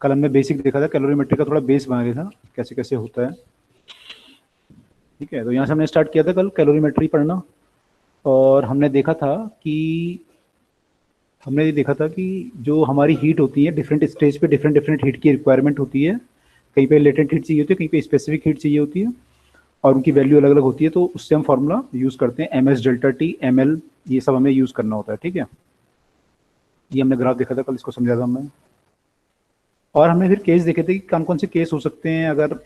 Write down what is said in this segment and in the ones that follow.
कल हमने बेसिक देखा था, कैलोरीमेट्री का थोड़ा बेस बना लिया था कैसे कैसे होता है। ठीक है, तो यहाँ से हमने स्टार्ट किया था कल कैलोरीमेट्री पढ़ना। और हमने ये देखा था कि जो हमारी हीट होती है डिफरेंट स्टेज पे डिफरेंट डिफरेंट हीट की रिक्वायरमेंट होती है। कहीं पे लेटेंट हीट चाहिए होती है, कहीं पे स्पेसिफिक हीट चाहिए होती है, और उनकी वैल्यू अलग अलग होती है। तो उससे हम फॉर्मूला यूज़ करते हैं M S delta T M L, ये सब हमें यूज़ करना होता है। ठीक है, ये हमने ग्राफ देखा था कल, इसको समझा था हमने। और हमने फिर केस देखे थे कि कौन कौन से केस हो सकते हैं अगर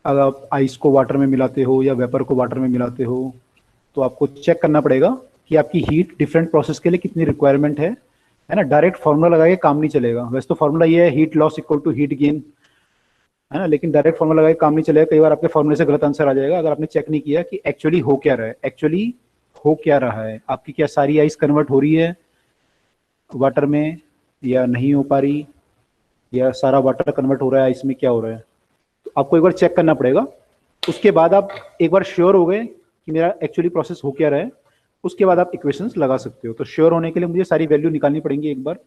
अगर आप आइस को वाटर में मिलाते हो या वेपर को वाटर में मिलाते हो। तो आपको चेक करना पड़ेगा कि आपकी हीट डिफरेंट प्रोसेस के लिए कितनी रिक्वायरमेंट है ना। डायरेक्ट फार्मूला लगा के काम नहीं चलेगा। वैसे तो फार्मूला ये है heat loss equal to heat gain, है ना, लेकिन डायरेक्ट फार्मूला लगा के काम नहीं चलेगा। कई बार आपके फार्मूले से गलत आंसर आ जाएगा अगर आपने चेक नहीं किया कि एक्चुअली हो क्या रहा है। एक्चुअली हो क्या रहा है, आपकी क्या सारी आइस कन्वर्ट हो रही है वाटर में या नहीं हो पा रही, या सारा वाटर कन्वर्ट हो रहा है आइस में, क्या हो रहा है। तो आपको एक बार चेक करना पड़ेगा। उसके बाद आप एक बार श्योर हो गए कि मेरा एक्चुअली प्रोसेस हो क्या रहा है, उसके बाद आप इक्वेशंस लगा सकते हो। तो श्योर होने के लिए मुझे सारी वैल्यू निकालनी पड़ेंगी एक बार।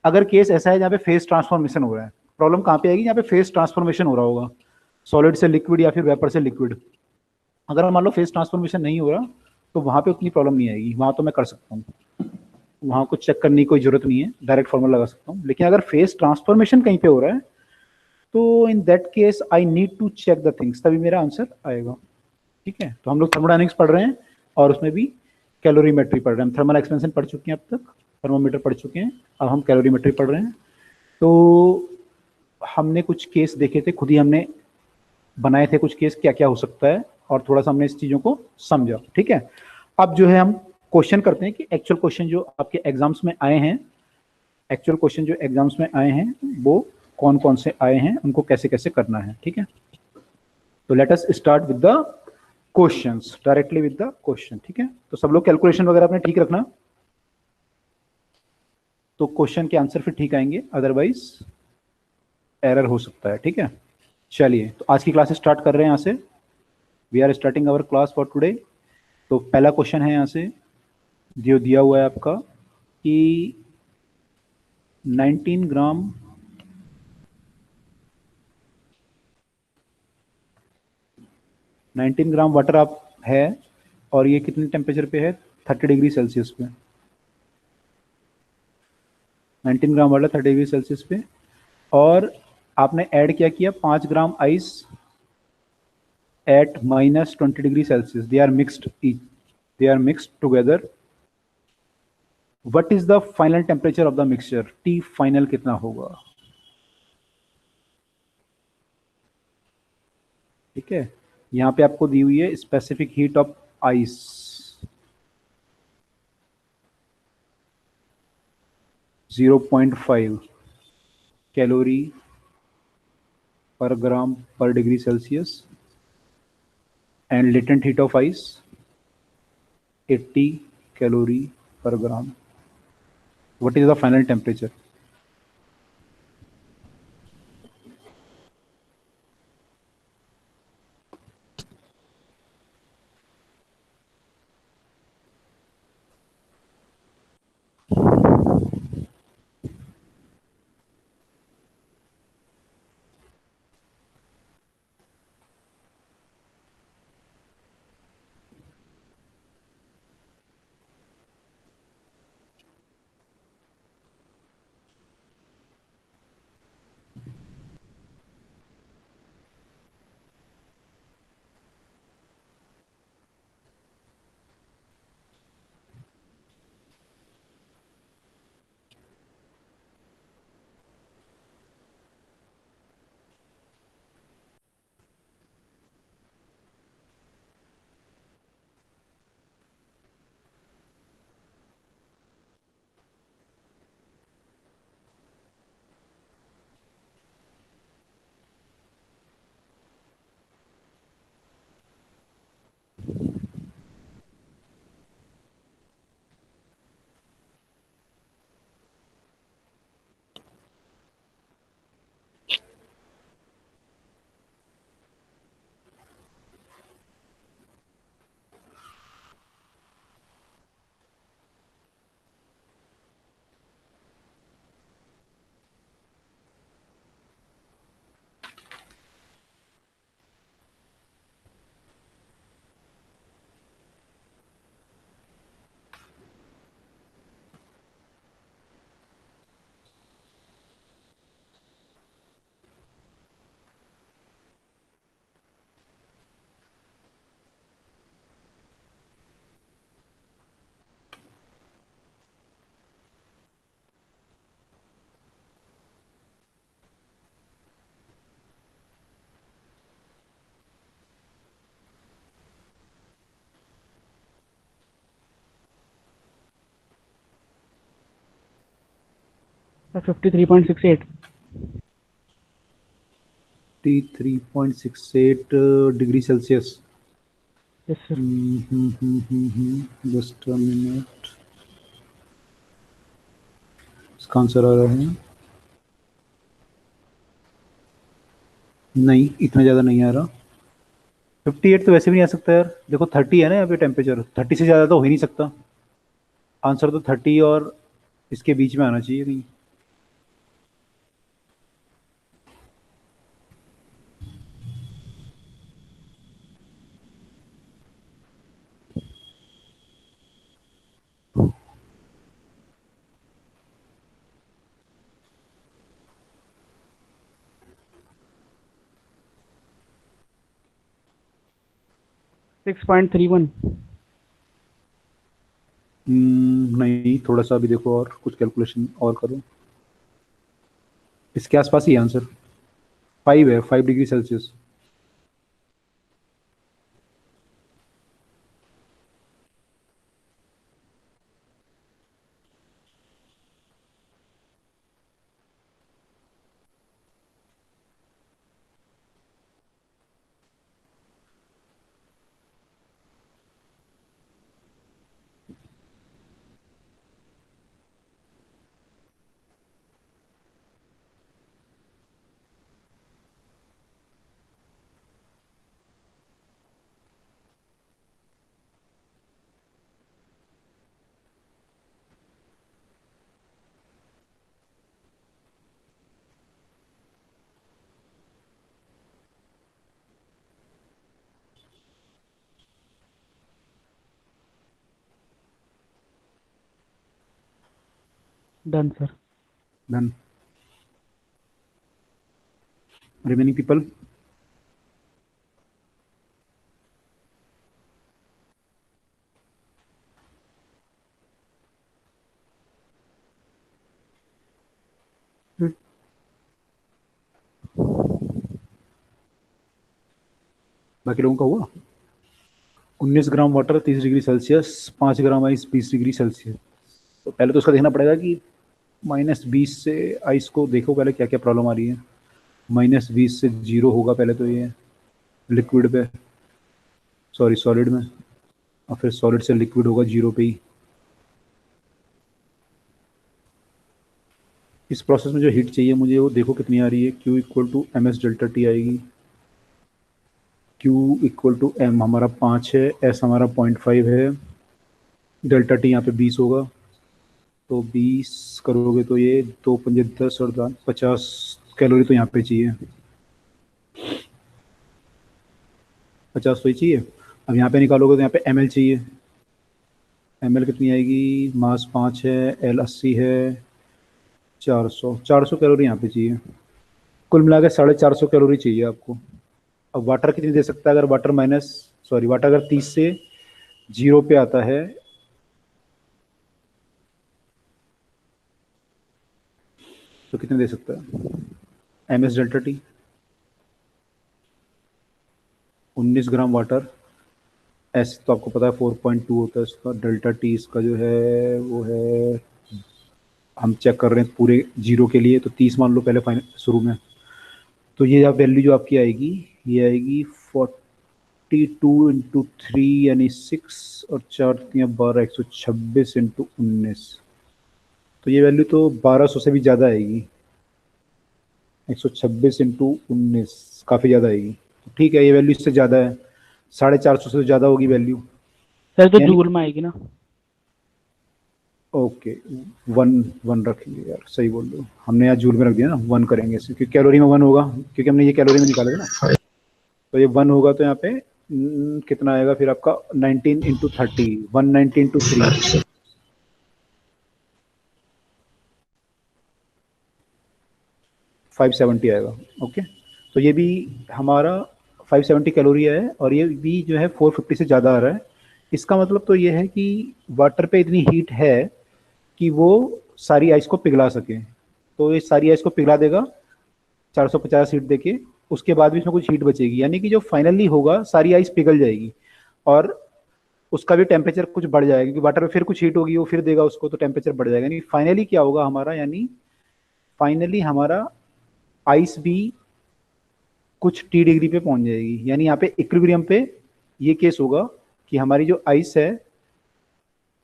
अगर केस ऐसा है जहाँ पे फेस ट्रांसफॉर्मेशन हो रहा है, प्रॉब्लम कहाँ पे आएगी, जहाँ पे फेस ट्रांसफॉर्मेशन हो रहा होगा, सॉलिड से लिक्विड या फिर वेपर से लिक्विड। अगर मान लो फेस ट्रांसफॉर्मेशन नहीं हो रहा, तो वहाँ पे उतनी प्रॉब्लम नहीं आएगी, वहाँ तो मैं कर सकता हूँ, वहाँ कुछ चेक करने की कोई जरूरत नहीं है, डायरेक्ट फॉर्मूला लगा सकता हूँ। लेकिन अगर फेस ट्रांसफॉर्मेशन कहीं पे हो रहा है, तो in that case I need to check the things, तभी मेरा आंसर आएगा। ठीक है, तो हम लोग थर्मोडायनेमिक्स पढ़ रहे हैं और उसमें भी कैलोरीमेट्री पढ़ रहे हैं। हम थर्मल एक्सपेंशन पढ़ चुके हैं अब तक, थर्मोमीटर पढ़ चुके हैं, अब हम कैलोरीमेट्री पढ़ रहे हैं। तो हमने कुछ केस देखे थे, खुद ही हमने बनाए थे कुछ केस, क्या क्या हो सकता है, और थोड़ा सा हमने इस चीज़ों को समझा। ठीक है, अब जो है हम क्वेश्चन करते हैं कि एक्चुअल क्वेश्चन जो आपके एग्जाम्स में आए हैं, एक्चुअल क्वेश्चन जो एग्जाम्स में आए हैं वो कौन कौन से आए हैं, उनको कैसे कैसे करना है। ठीक है, तो let us start with the questions, directly with the question. ठीक है, तो सब लोग कैलकुलेशन वगैरह अपने ठीक रखना, तो क्वेश्चन के आंसर फिर ठीक आएंगे, अदरवाइज एरर हो सकता है। ठीक है, चलिए तो आज की क्लास स्टार्ट कर रहे हैं यहाँ से। We are starting our class for today. तो पहला क्वेश्चन है यहाँ से जो दिया हुआ है आपका कि 19 ग्राम 19 ग्राम वाटर आप है, और ये कितने टेम्परेचर पे है, 30 डिग्री सेल्सियस पे। 19 ग्राम वाटर 30 डिग्री सेल्सियस पे, और आपने ऐड क्या किया, 5 gram ice at minus 20 degree Celsius. They are mixed. They are mixed together. What is the final temperature of the mixture? T final कितना होगा? ठीक है, यहाँ पे आपको दी हुई है specific heat of ice 0.5 calorie पर ग्राम पर degree Celsius, and latent heat of ice 80 calorie पर ग्राम। What is the final temperature? 53.68। 53.68 degree Celsius. Yes sir. Just a minute, इसका आंसर आ रहा है, नहीं इतना ज़्यादा नहीं आ रहा। 58 तो वैसे भी नहीं आ सकता यार, देखो 30 है ना यहाँ पे टेम्परेचर, 30 से ज़्यादा तो हो ही नहीं सकता। आंसर तो 30 और इसके बीच में आना चाहिए कहीं। Six point three one. नहीं, थोड़ा सा अभी देखो और कुछ कैलकुलेशन और करो, इसके आसपास ही आंसर 5 है, 5 degree Celsius. Done sir. Done. Remaining people. बाकी लोगों का हुआ। 19 gram water 30 degree Celsius, 5 gram ice 20 degree Celsius. तो पहले तो उसका देखना पड़ेगा कि -20 से आइस को देखो पहले क्या क्या प्रॉब्लम आ रही है। -20 से 0 होगा पहले तो ये लिक्विड पे, सॉरी सॉलिड में, और फिर सॉलिड से लिक्विड होगा 0 पे ही। इस प्रोसेस में जो हीट चाहिए मुझे वो देखो कितनी आ रही है, Q equal to MS delta T आएगी। Q इक्वल टू M हमारा 5 है, S हमारा 0.5 है, डेल्टा T यहाँ पे 20 होगा। तो 20 करोगे तो ये 2 5 10 और 50 कैलोरी तो यहाँ पे चाहिए, 50 तो ही चाहिए। अब यहाँ पे निकालोगे तो यहाँ पे ml चाहिए। ml कितनी आएगी, मास 5 है, L 80 है, 400 कैलोरी यहाँ पे चाहिए। कुल मिला के 450 कैलोरी चाहिए आपको। अब वाटर कितनी दे सकता है, अगर वाटर वाटर अगर 30 से 0 पे आता है तो कितने दे सकता है, MS delta T 19 gram water. S तो आपको पता है 4.2 होता है इसका, डेल्टा T इसका जो है वो है, हम चेक कर रहे हैं पूरे 0 के लिए, तो 30 मान लो पहले फाइनल शुरू में। तो ये आप वैल्यू जो आपकी आएगी, ये आएगी 42 × 3 यानी 6 और 4 × 12 126 × 19। तो ये वैल्यू तो 1200 से भी ज़्यादा आएगी, 126 × 19 काफ़ी ज़्यादा आएगी। तो ठीक है, ये वैल्यू इससे ज़्यादा है, 450 से तो ज़्यादा होगी वैल्यू। सर तो यानी जूल में आएगी ना। ओके, 1 रखेंगे यार, सही बोल रहे हो, हमने यहाँ जूल में रख दिया ना, 1 करेंगे इसे, क्योंकि कैलोरी में 1 होगा, क्योंकि हमने ये कैलोरी में निकाला था ना। तो ये 1 होगा तो यहाँ पे कितना आएगा फिर आपका, 19 × 30, 190 × 3, 570 आएगा। ओके, तो ये भी हमारा 570 कैलोरी है, और ये भी जो है 450 से ज़्यादा आ रहा है। इसका मतलब तो ये है कि वाटर पे इतनी हीट है कि वो सारी आइस को पिघला सके। तो ये सारी आइस को पिघला देगा 450 हीट देके, उसके बाद भी इसमें कुछ हीट बचेगी, यानी कि जो फाइनली होगा सारी आइस पिघल जाएगी, और उसका भी टेम्परेचर कुछ बढ़ जाएगा, क्योंकि वाटर में फिर कुछ हीट होगी, वो फिर देगा उसको, तो टेम्परेचर बढ़ जाएगा। यानी फाइनली क्या होगा हमारा, यानी फाइनली हमारा आइस भी कुछ टी डिग्री पे पहुंच जाएगी, यानी यहाँ पे इक्विलिब्रियम पे ये केस होगा कि हमारी जो आइस है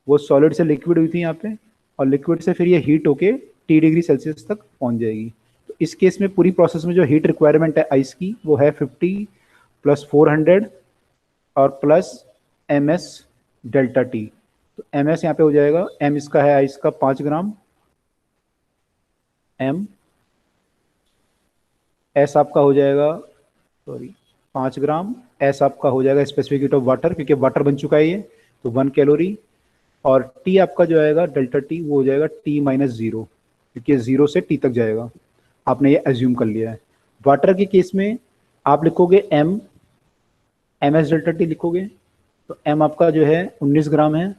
वो सॉलिड से लिक्विड हुई थी यहाँ पे, और लिक्विड से फिर ये हीट होके टी डिग्री सेल्सियस तक पहुंच जाएगी। तो इस केस में पूरी प्रोसेस में जो हीट रिक्वायरमेंट है आइस की वो है 50 प्लस 400 और plus M S delta T. तो एम एस यहाँ पे हो जाएगा, एम इसका है आइस का 5 ग्राम, एम एस आपका हो जाएगा, सॉरी 5 ग्राम, एस आपका हो जाएगा स्पेसिफिक हीट ऑफ वाटर, क्योंकि वाटर बन चुका है ये, तो 1 कैलोरी। और टी आपका जो आएगा डेल्टा टी वो हो जाएगा T-0, क्योंकि 0 से टी तक जाएगा, आपने ये एज्यूम कर लिया है। वाटर के केस में आप लिखोगे M, M S delta T लिखोगे, तो एम आपका जो है 19 ग्राम है,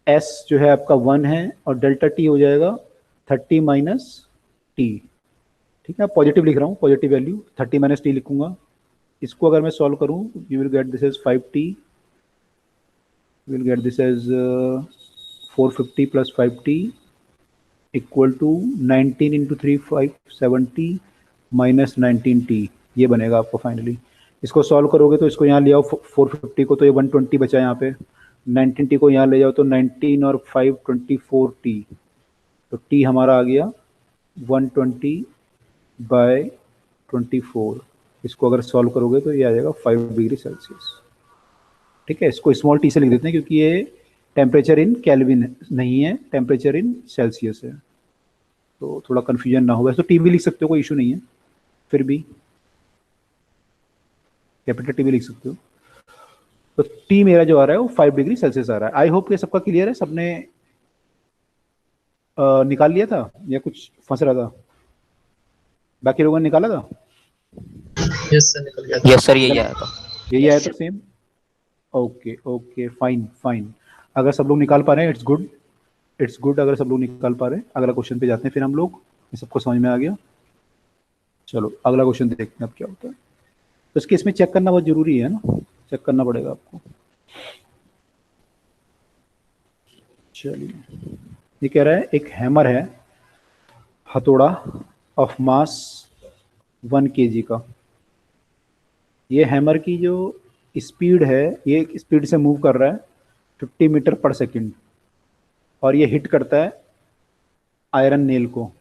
एस जो है आपका 1 है, और डेल्टा टी हो जाएगा 30 - टी। ठीक है, पॉजिटिव लिख रहा हूँ, पॉजिटिव वैल्यू 30 - टी लिखूंगा। इसको अगर मैं सॉल्व करूँ, you will get this as 5T, you will get this as 450 plus 5T equal to 19 into 3 570 minus 19T, ये बनेगा आपको फाइनली। इसको सॉल्व करोगे तो इसको यहाँ ले आओ 450 को, तो ये 120 बचा यहाँ पे, 19T को यहाँ ले जाओ तो 19 और 5 24T, तो T हमारा आ गया 120/24। इसको अगर सॉल्व करोगे तो ये आ जाएगा 5 डिग्री सेल्सियस। ठीक है, इसको स्मॉल टी से लिख देते हैं क्योंकि ये टेम्परेचर इन केल्विन नहीं है, टेम्परेचर इन सेल्सियस है, तो थोड़ा कन्फ्यूजन ना हो। वैसे तो टी भी लिख सकते हो, कोई इशू नहीं है, फिर भी कैपिटल टी भी लिख सकते हो। तो टी मेरा जो आ रहा है वो 5 डिग्री सेल्सियस आ रहा है। आई होप ये सबका क्लियर है, सबने निकाल लिया था या कुछ फंस रहा था? बाकी लोगों ने निकाला था? यस सर, निकल गया। यस सर, यही आया था। यही आया था same. Okay okay, fine fine. अगर सब लोग निकाल पा रहे हैं इट्स गुड, इट्स गुड। अगर सब लोग निकाल पा रहे हैं, अगला क्वेश्चन पे जाते हैं फिर हम लोग। ये सबको समझ में आ गया? चलो अगला क्वेश्चन देखते हैं अब क्या होता है। तो इसके इसमें चेक करना बहुत जरूरी है ना, चेक करना पड़ेगा आपको। चलिए, ये कह रहा है एक हैमर है, हथौड़ा ऑफ मास 1 kg का। ये हैमर की जो स्पीड है, ये स्पीड से मूव कर रहा है 50 मीटर पर सेकंड, और ये हिट करता है आयरन नेल को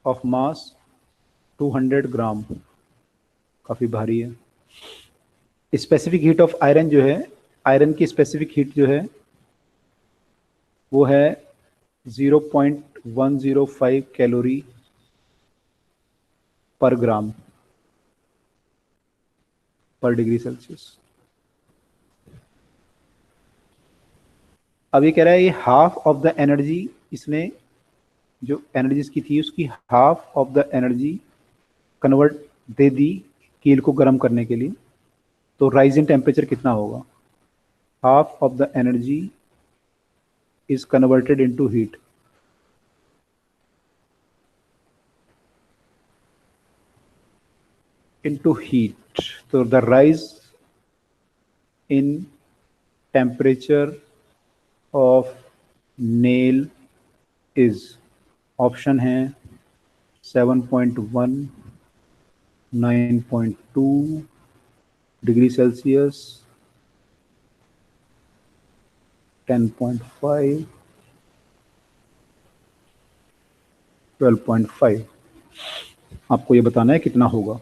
ऑफ मास 200 ग्राम, काफ़ी भारी है। स्पेसिफिक हीट ऑफ आयरन जो है, आयरन की स्पेसिफिक हीट जो है वो है 0.105 कैलोरी पर ग्राम पर डिग्री सेल्सियस। अब ये कह रहा है ये हाफ ऑफ द एनर्जी, इसने जो एनर्जी इसकी थी उसकी half of the energy convert दे दी कील को गर्म करने के लिए, तो राइज इन टेम्परेचर कितना होगा? Half of the energy is converted into heat. into heat, तो the rise in temperature of nail is, option है 7.1, 9.2 डिग्री सेल्सियस, 10.5, 12.5। आपको ये बताना है कितना होगा।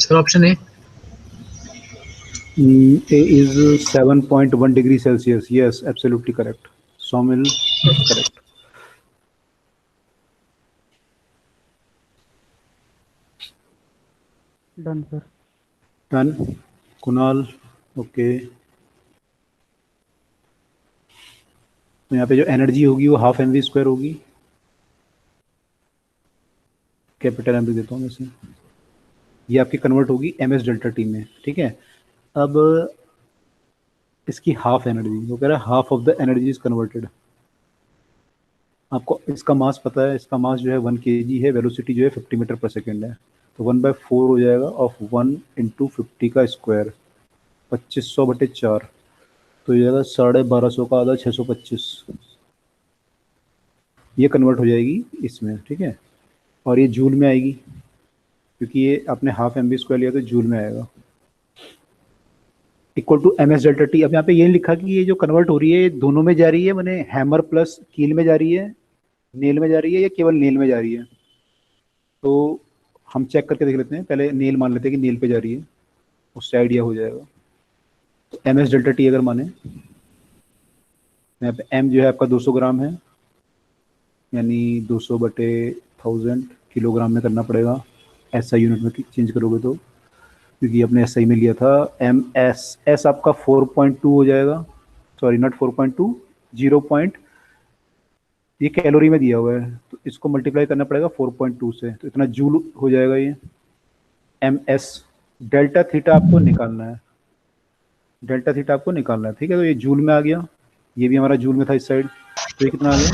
Sir option A. A is 7.1 degree Celsius. Yes, absolutely correct. Somil, it's correct. Done sir. Done. Kunal, okay. तो यहाँ पे जो एनर्जी होगी वो हाफ mv² होगी। कैपिटल एम देता हूँ वैसे, ये आपकी कन्वर्ट होगी ms डेल्टा टी में, ठीक है। अब इसकी हाफ एनर्जी, वो कह रहा है half of the energy is converted. आपको इसका मास पता है, इसका मास जो है 1 kg है, वेलोसिटी जो है 50 मीटर पर सेकेंड है, तो 1/4 हो जाएगा ऑफ 1 × 50 का स्क्वायर, 2500/4, तो ये जाएगा 1250 का आधा 625। ये कन्वर्ट हो जाएगी इसमें, ठीक है। और ये जूल में आएगी, क्योंकि ये आपने हाफ mv² लिया तो जूल में आएगा, equal to ms delta T. अब यहाँ पे ये लिखा कि ये जो कन्वर्ट हो रही है ये दोनों में जा रही है, मैंने हैमर प्लस कील में जा रही है, नेल में जा रही है, या केवल नेल में जा रही है। तो हम चेक करके देख लेते हैं, पहले नेल मान लेते हैं कि नेल पे जा रही है, उससे आइडिया हो जाएगा। तो ms डेल्टा टी अगर माने, यहाँ पे m जो है आपका 200 ग्राम है, यानी 200/1000 किलोग्राम में करना पड़ेगा, SI यूनिट में चेंज करोगे तो, क्योंकि आपने SI में लिया था। s आपका 4.2 हो जाएगा, सॉरी नॉट 4.2, 0. ये कैलोरी में दिया हुआ है, तो इसको मल्टीप्लाई करना पड़ेगा 4.2 से, तो इतना जूल हो जाएगा ये ms। डेल्टा थीटा आपको निकालना है, डेल्टा थीटा आपको निकालना है, ठीक है। तो ये जूल में आ गया, ये भी हमारा जूल में था इस साइड, तो ये कितना आ गया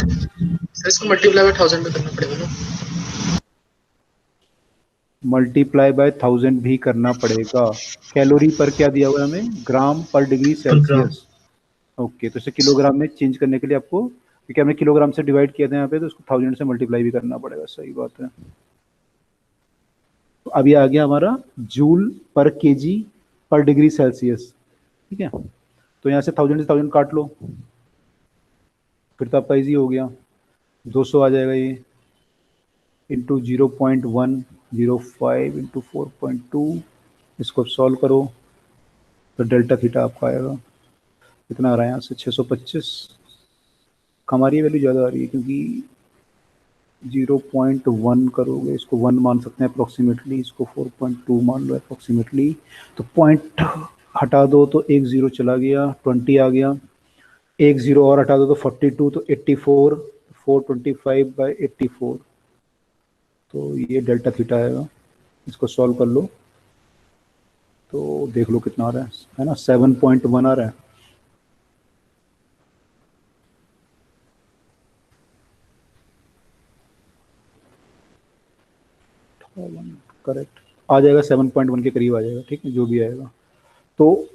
सर इसको मल्टीप्लाई बाय 1000 में करना पड़ेगा ना। मल्टीप्लाई बाय 1000 भी करना पड़ेगा। कैलोरी पर क्या दिया हुआ है हमें, ग्राम पर डिग्री पर ग्राम। सेल्सियस। ओके, तो इसे किलोग्राम में चेंज करने के लिए आपको, क्योंकि हमने किलोग्राम से डिवाइड किया था यहाँ पे, तो उसको 1000 से मल्टीप्लाई भी करना पड़ेगा, सही बात है। तो अब ये आ गया हमारा जूल पर केजी पर डिग्री सेल्सियस, ठीक है। तो यहाँ से 1000 से 1000 काट लो, फिर तो आपका ईजी हो गया, 200 आ जाएगा ये, इंटू 0.105 इंटू 4.2, इसको सॉल्व करो तो डेल्टा थीटा आपका आएगा, कितना आ रहा है यहाँ से 625। हमारी वैल्यू ज़्यादा आ रही है, क्योंकि 0.1 करोगे, इसको 1 मान सकते हैं अप्रोक्सीमेटली, इसको 4.2 मान लो अप्रोक्सीमेटली, तो पॉइंट हटा दो तो 1 0 चला गया, 20 आ गया, 1 0 और हटा दो तो 42, तो 84, 425/84, तो ये डेल्टा थीटा आएगा। इसको सॉल्व कर लो तो देख लो कितना आ रहा है ना, 7.1 आ रहा है। करेक्ट आ जाएगा, 7.1 के करीब आ जाएगा, ठीक है, जो भी आएगा। तो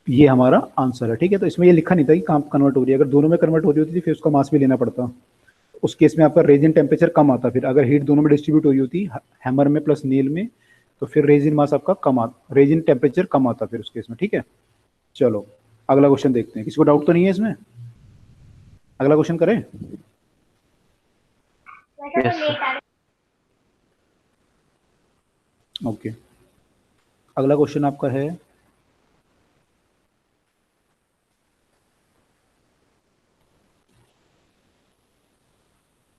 ये हमारा आंसर है, ठीक है। तो इसमें ये लिखा नहीं था कि कहाँ कन्वर्ट हो रही है, अगर दोनों में कन्वर्ट हो रही होती थी फिर उसका मास भी लेना पड़ता, उस केस में आपका रेजिन टेम्परेचर कम आता। फिर अगर हीट दोनों में डिस्ट्रीब्यूट हो रही होती, हैमर में प्लस नील में, तो फिर रेजिन मास आपका कम आता, रेजिन टेम्परेचर कम आता फिर उस केस में, ठीक है। चलो अगला क्वेश्चन देखते हैं, किसी को डाउट तो नहीं है इसमें, अगला क्वेश्चन करें। ओके, अगला क्वेश्चन आपका है,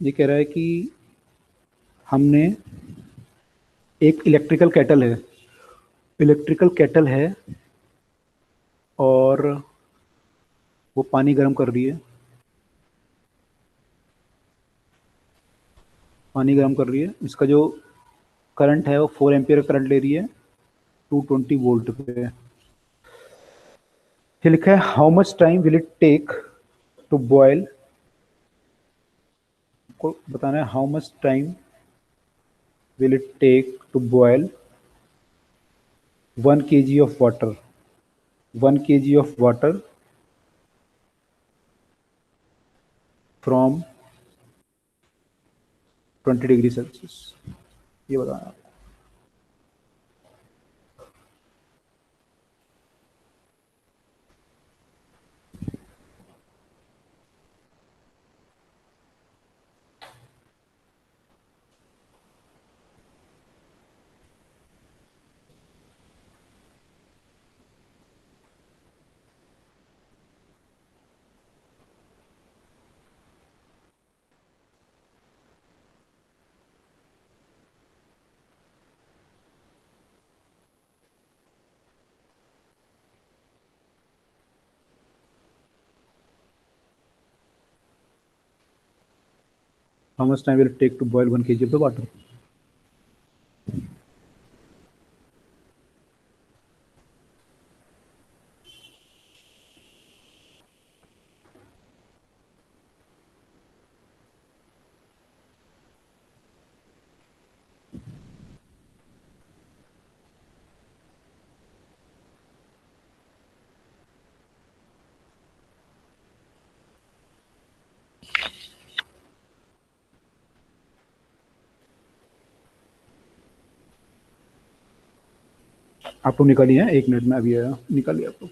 ये कह रहा है कि हमने एक इलेक्ट्रिकल केटल है और वो पानी गर्म कर रही है, इसका जो करंट है वो 4 एम्पियर करंट ले रही है 220 वोल्ट पे। ये लिखा है how much time will it take to boil, को बताना है how much time will it take to boil 1 kg of water, 1 kg of water from 20 degree Celsius, ये बताना है। How much time will it take to boil 1 kg of the water? आप लोग निकालिए हैं, 1 मिनट में अभी आया, निकालिए आप लोग।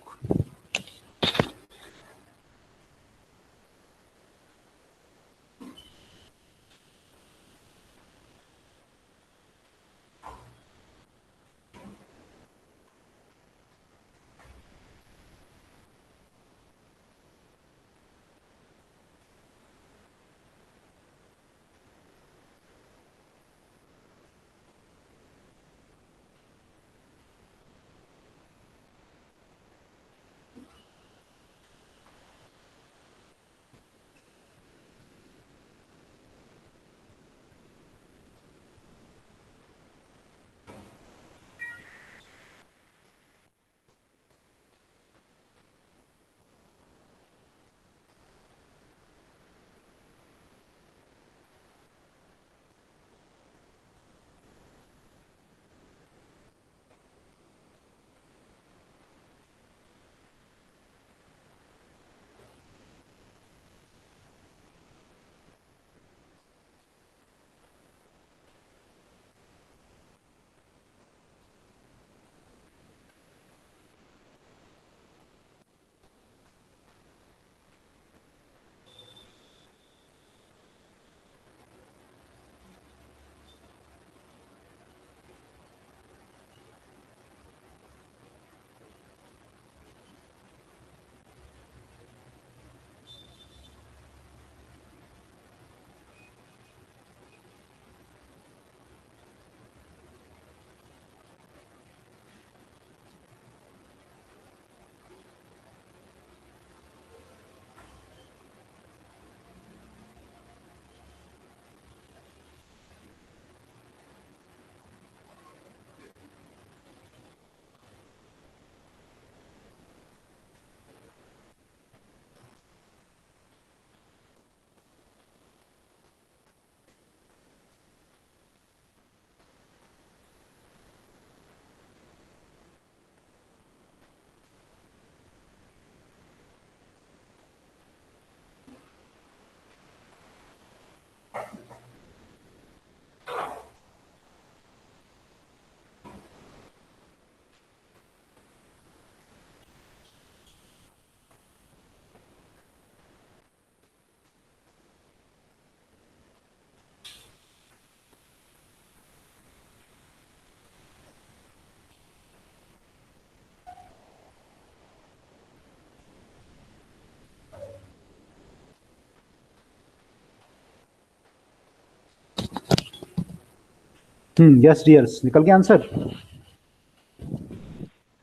यस डियर्स, निकल गया आंसर?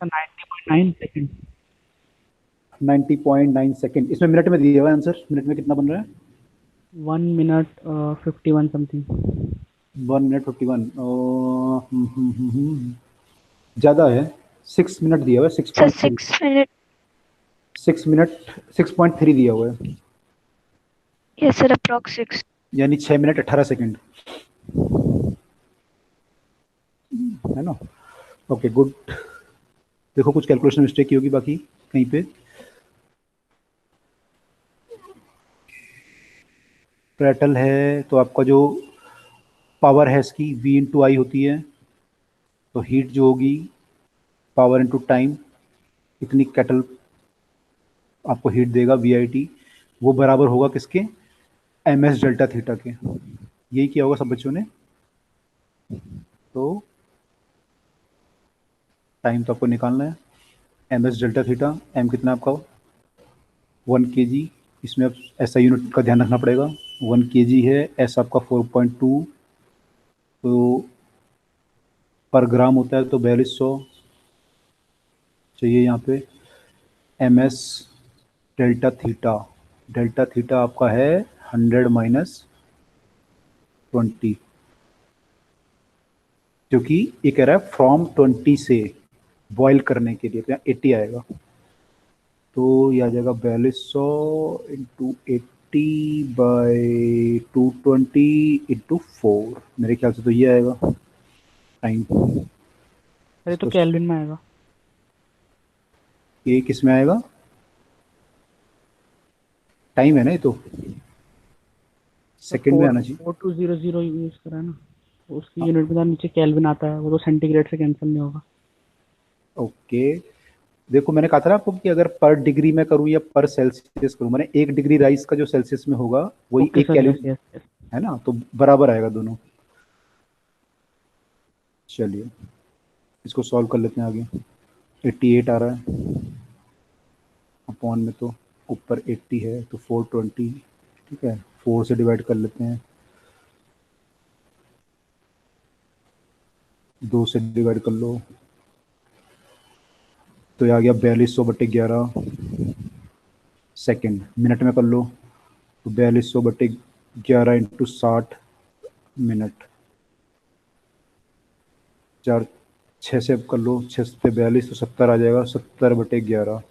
90.9 सेकेंड। 90.9 सेकेंड। इसमें मिनट में दिया हुआ आंसर, मिनट में कितना बन रहा है? 1 मिनट 51 समथिंग। 1 मिनट 51। ज़्यादा है, 6 मिनट दिया हुआ है, सर 6 मिनट। 6 मिनट 6.3 दिया हुआ है, यस सर, अप्रॉक्स 6। यानी 6 मिनट 18 सेकेंड, है ना? Okay good. देखो कुछ कैलकुलेशन मिस्टेक की होगी बाकी कहीं पे। प्रेटल है तो आपका जो पावर है इसकी V इंटू आई होती है, तो हीट जो होगी पावर इंटू टाइम, इतनी कैटल आपको हीट देगा VIT, वो बराबर होगा किसके? MS डेल्टा थीटा के। यही किया होगा सब बच्चों ने। तो टाइम तो आपको निकालना है, MS डेल्टा थीटा, M कितना आपका 1 kg, इसमें अब SI यूनिट का ध्यान रखना पड़ेगा। 1 kg है, S आपका 4.2, तो पर ग्राम होता है तो 4200 चाहिए यहाँ पे। MS delta theta, delta theta आपका है 100 माइनस 20, क्योंकि ये कह रहा है फ्रॉम 20 से बॉयल करने के लिए, तो यहाँ 80 आएगा, तो ये आ जाएगा 4200 इंटू 80 बाई 220 इंटू 4, मेरे ख्याल से तो ये आएगा टाइम। अरे तो केल्विन में आएगा। ये किस में आएगा? टाइम है ना, ये तो सेकंड में आना चाहिए। 4200 यूज करा है ना, तो उसकी यूनिट में नीचे केल्विन आता है, वो तो सेंटीग्रेड से कैंसिल नहीं होगा। ओके, देखो मैंने कहा था ना आपको कि अगर पर डिग्री में करूँ या पर सेल्सियस करूँ, मैंने 1 डिग्री राइस का जो सेल्सियस में होगा वही okay 1 sir, yes kelvin yes yes. है ना, तो बराबर आएगा दोनों। चलिए इसको सॉल्व कर लेते हैं आगे। 88 आ रहा है अपॉन में, तो ऊपर 80 है तो 420, ठीक है, 4 से डिवाइड कर लेते हैं, 2 से डिवाइड कर लो, तो ये आ गया 4200/11 सेकेंड। मिनट में कर लो तो 4200/11 इंटू 60 मिनट, 6 से कर लो, 6 से 42 तो 70 आ जाएगा, 70/11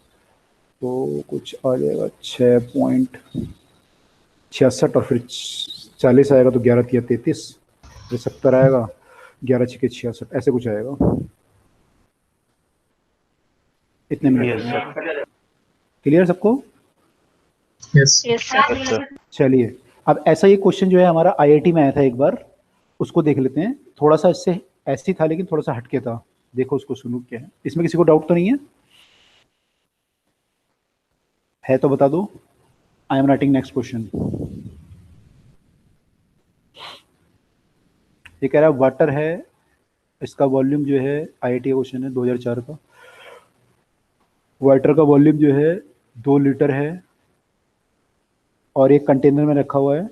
तो कुछ आ जाएगा 6.66, और फिर 40 आएगा तो 11 तिया 33, फिर 70 आएगा, 11 छके 66, ऐसे कुछ आएगा। इतने मिनट क्लियर सबको? Yes Yes, sir. चलिए अब ऐसा ये क्वेश्चन जो है हमारा आईआईटी में आया था एक बार, उसको देख लेते हैं। थोड़ा सा इससे ऐसे ही था लेकिन थोड़ा सा हटके था, देखो उसको सुनो क्या है। इसमें किसी को डाउट तो नहीं है तो बता दो। I am writing next question. ये कह रहा है वाटर है, इसका वॉल्यूम जो है, आईआईटी का क्वेश्चन है 2004 का। वाटर का वॉल्यूम जो है 2 लीटर है और एक कंटेनर में रखा हुआ है,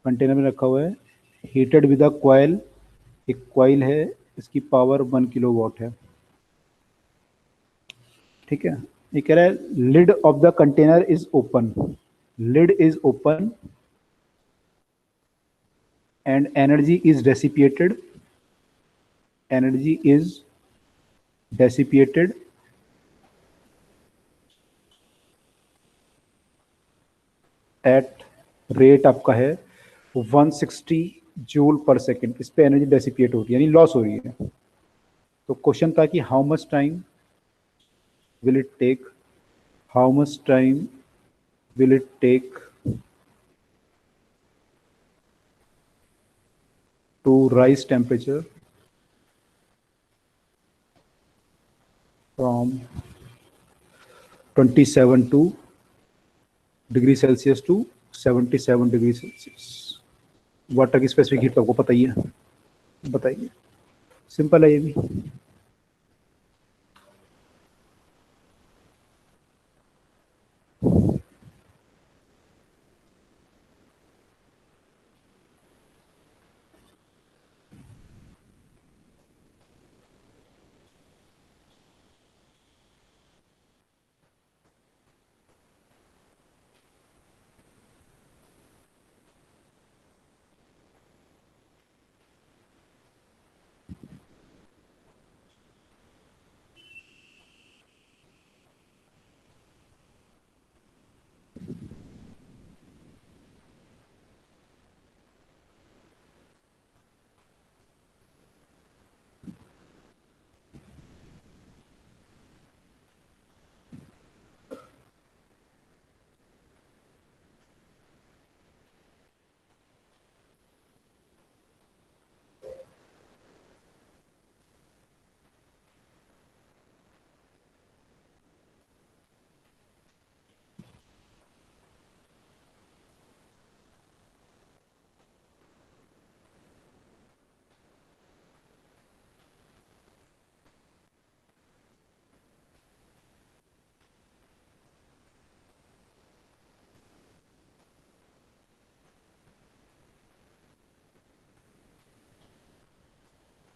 कंटेनर में रखा हुआ है, हीटेड विद अ कॉइल, एक कॉइल है, इसकी पावर 1 किलोवाट है, ठीक है। ये कह रहा है lid of the container is open, lid is open and energy is dissipated, energy is dissipated at rate आपका है 160 जूल पर सेकेंड। इस पे एनर्जी डेसिपिएट हो रही है यानी लॉस हो रही है। तो क्वेश्चन था कि how much time will it take, how much time will it take to rise temperature from 27 to degree Celsius to 77 degree Celsius. Water की स्पेसिफिक हीट तो आपको पता ही है, बताइए, सिंपल है ये भी।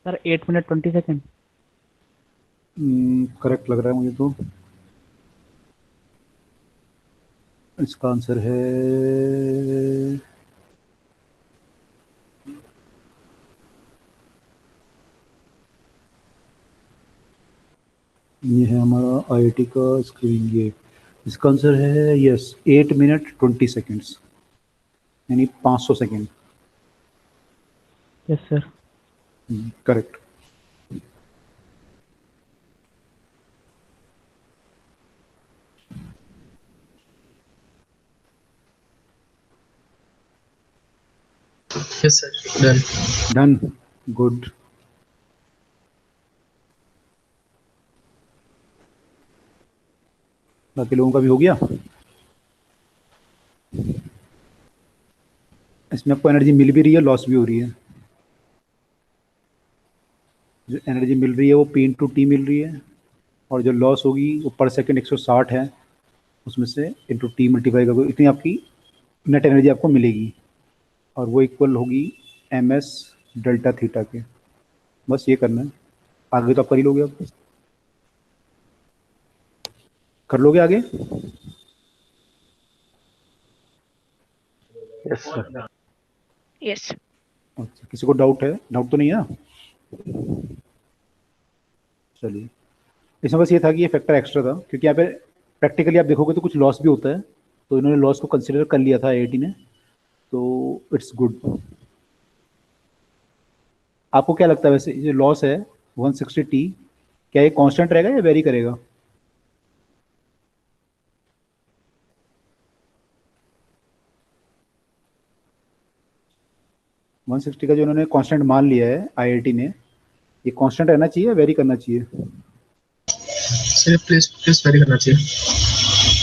Sir 8 minute 20 second. करेक्ट लग रहा है मुझे तो। इसका आंसर है ये है हमारा आईआईटी का स्क्रीन। ये इसका आंसर है यस 8 मिनट 20 सेकेंड्स, यानी 500 second. Yes sir. Correct. Yes, sir. Done. Done, good. बाकी लोगों का भी हो गया। इसमें आपको एनर्जी मिल भी रही है, लॉस भी हो रही है। जो एनर्जी मिल रही है वो पी इंटू टी मिल रही है, और जो लॉस होगी वो पर सेकंड 160 है, उसमें से इंटू टी मल्टीप्लाई करोगे इतनी आपकी नेट एनर्जी आपको मिलेगी, और वो इक्वल होगी एम एस डेल्टा थीटा के। बस ये करना है, आगे तो आप कर ही लोगे। अब कर लोगे आगे। Yes, sir. Yes. अच्छा, किसी को डाउट है? डाउट तो नहीं है ना? चलिए, इसमें बस ये था कि ये फैक्टर एक्स्ट्रा था, क्योंकि यहाँ पे प्रैक्टिकली आप देखोगे तो कुछ लॉस भी होता है, तो इन्होंने लॉस को कंसिडर कर लिया था आईआईटी ने, तो इट्स गुड। आपको क्या लगता है वैसे ये लॉस है 160T, क्या ये कांस्टेंट रहेगा या वेरी करेगा? वन सिक्सटी का जो उन्होंने कांस्टेंट मान लिया है आईआईटी ने, ये कांस्टेंट रहना चाहिए या वेरी करना चाहिए? सर प्लीज प्लीज वेरी करना चाहिए।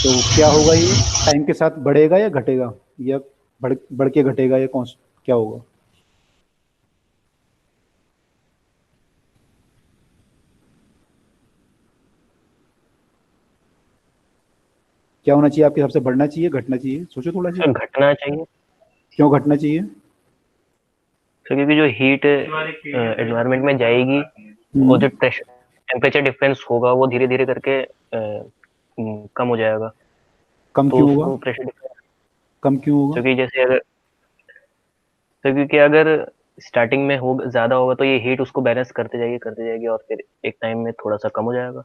तो क्या होगा, ये टाइम के साथ बढ़ेगा या घटेगा, या बढ़ के घटेगा, या कौन क्या होगा? क्या होना चाहिए आपके हिसाब से, बढ़ना चाहिए घटना चाहिए? सोचो थोड़ा सा। सर घटना चाहिए। क्यों घटना चाहिए? सर क्योंकि जो हीट एनवायरनमेंट में जाएगी और जो प्रेशर टेम्परेचर डिफरेंस होगा वो धीरे धीरे करके कम हो जाएगा। कम तो क्यों उसको होगा? प्रेशर डिफरेंस, कम क्यों होगा? क्योंकि जैसे अगर सर क्योंकि अगर स्टार्टिंग में हो ज्यादा होगा तो ये हीट उसको बैलेंस करते जाएगी और फिर एक टाइम में थोड़ा सा कम हो जाएगा।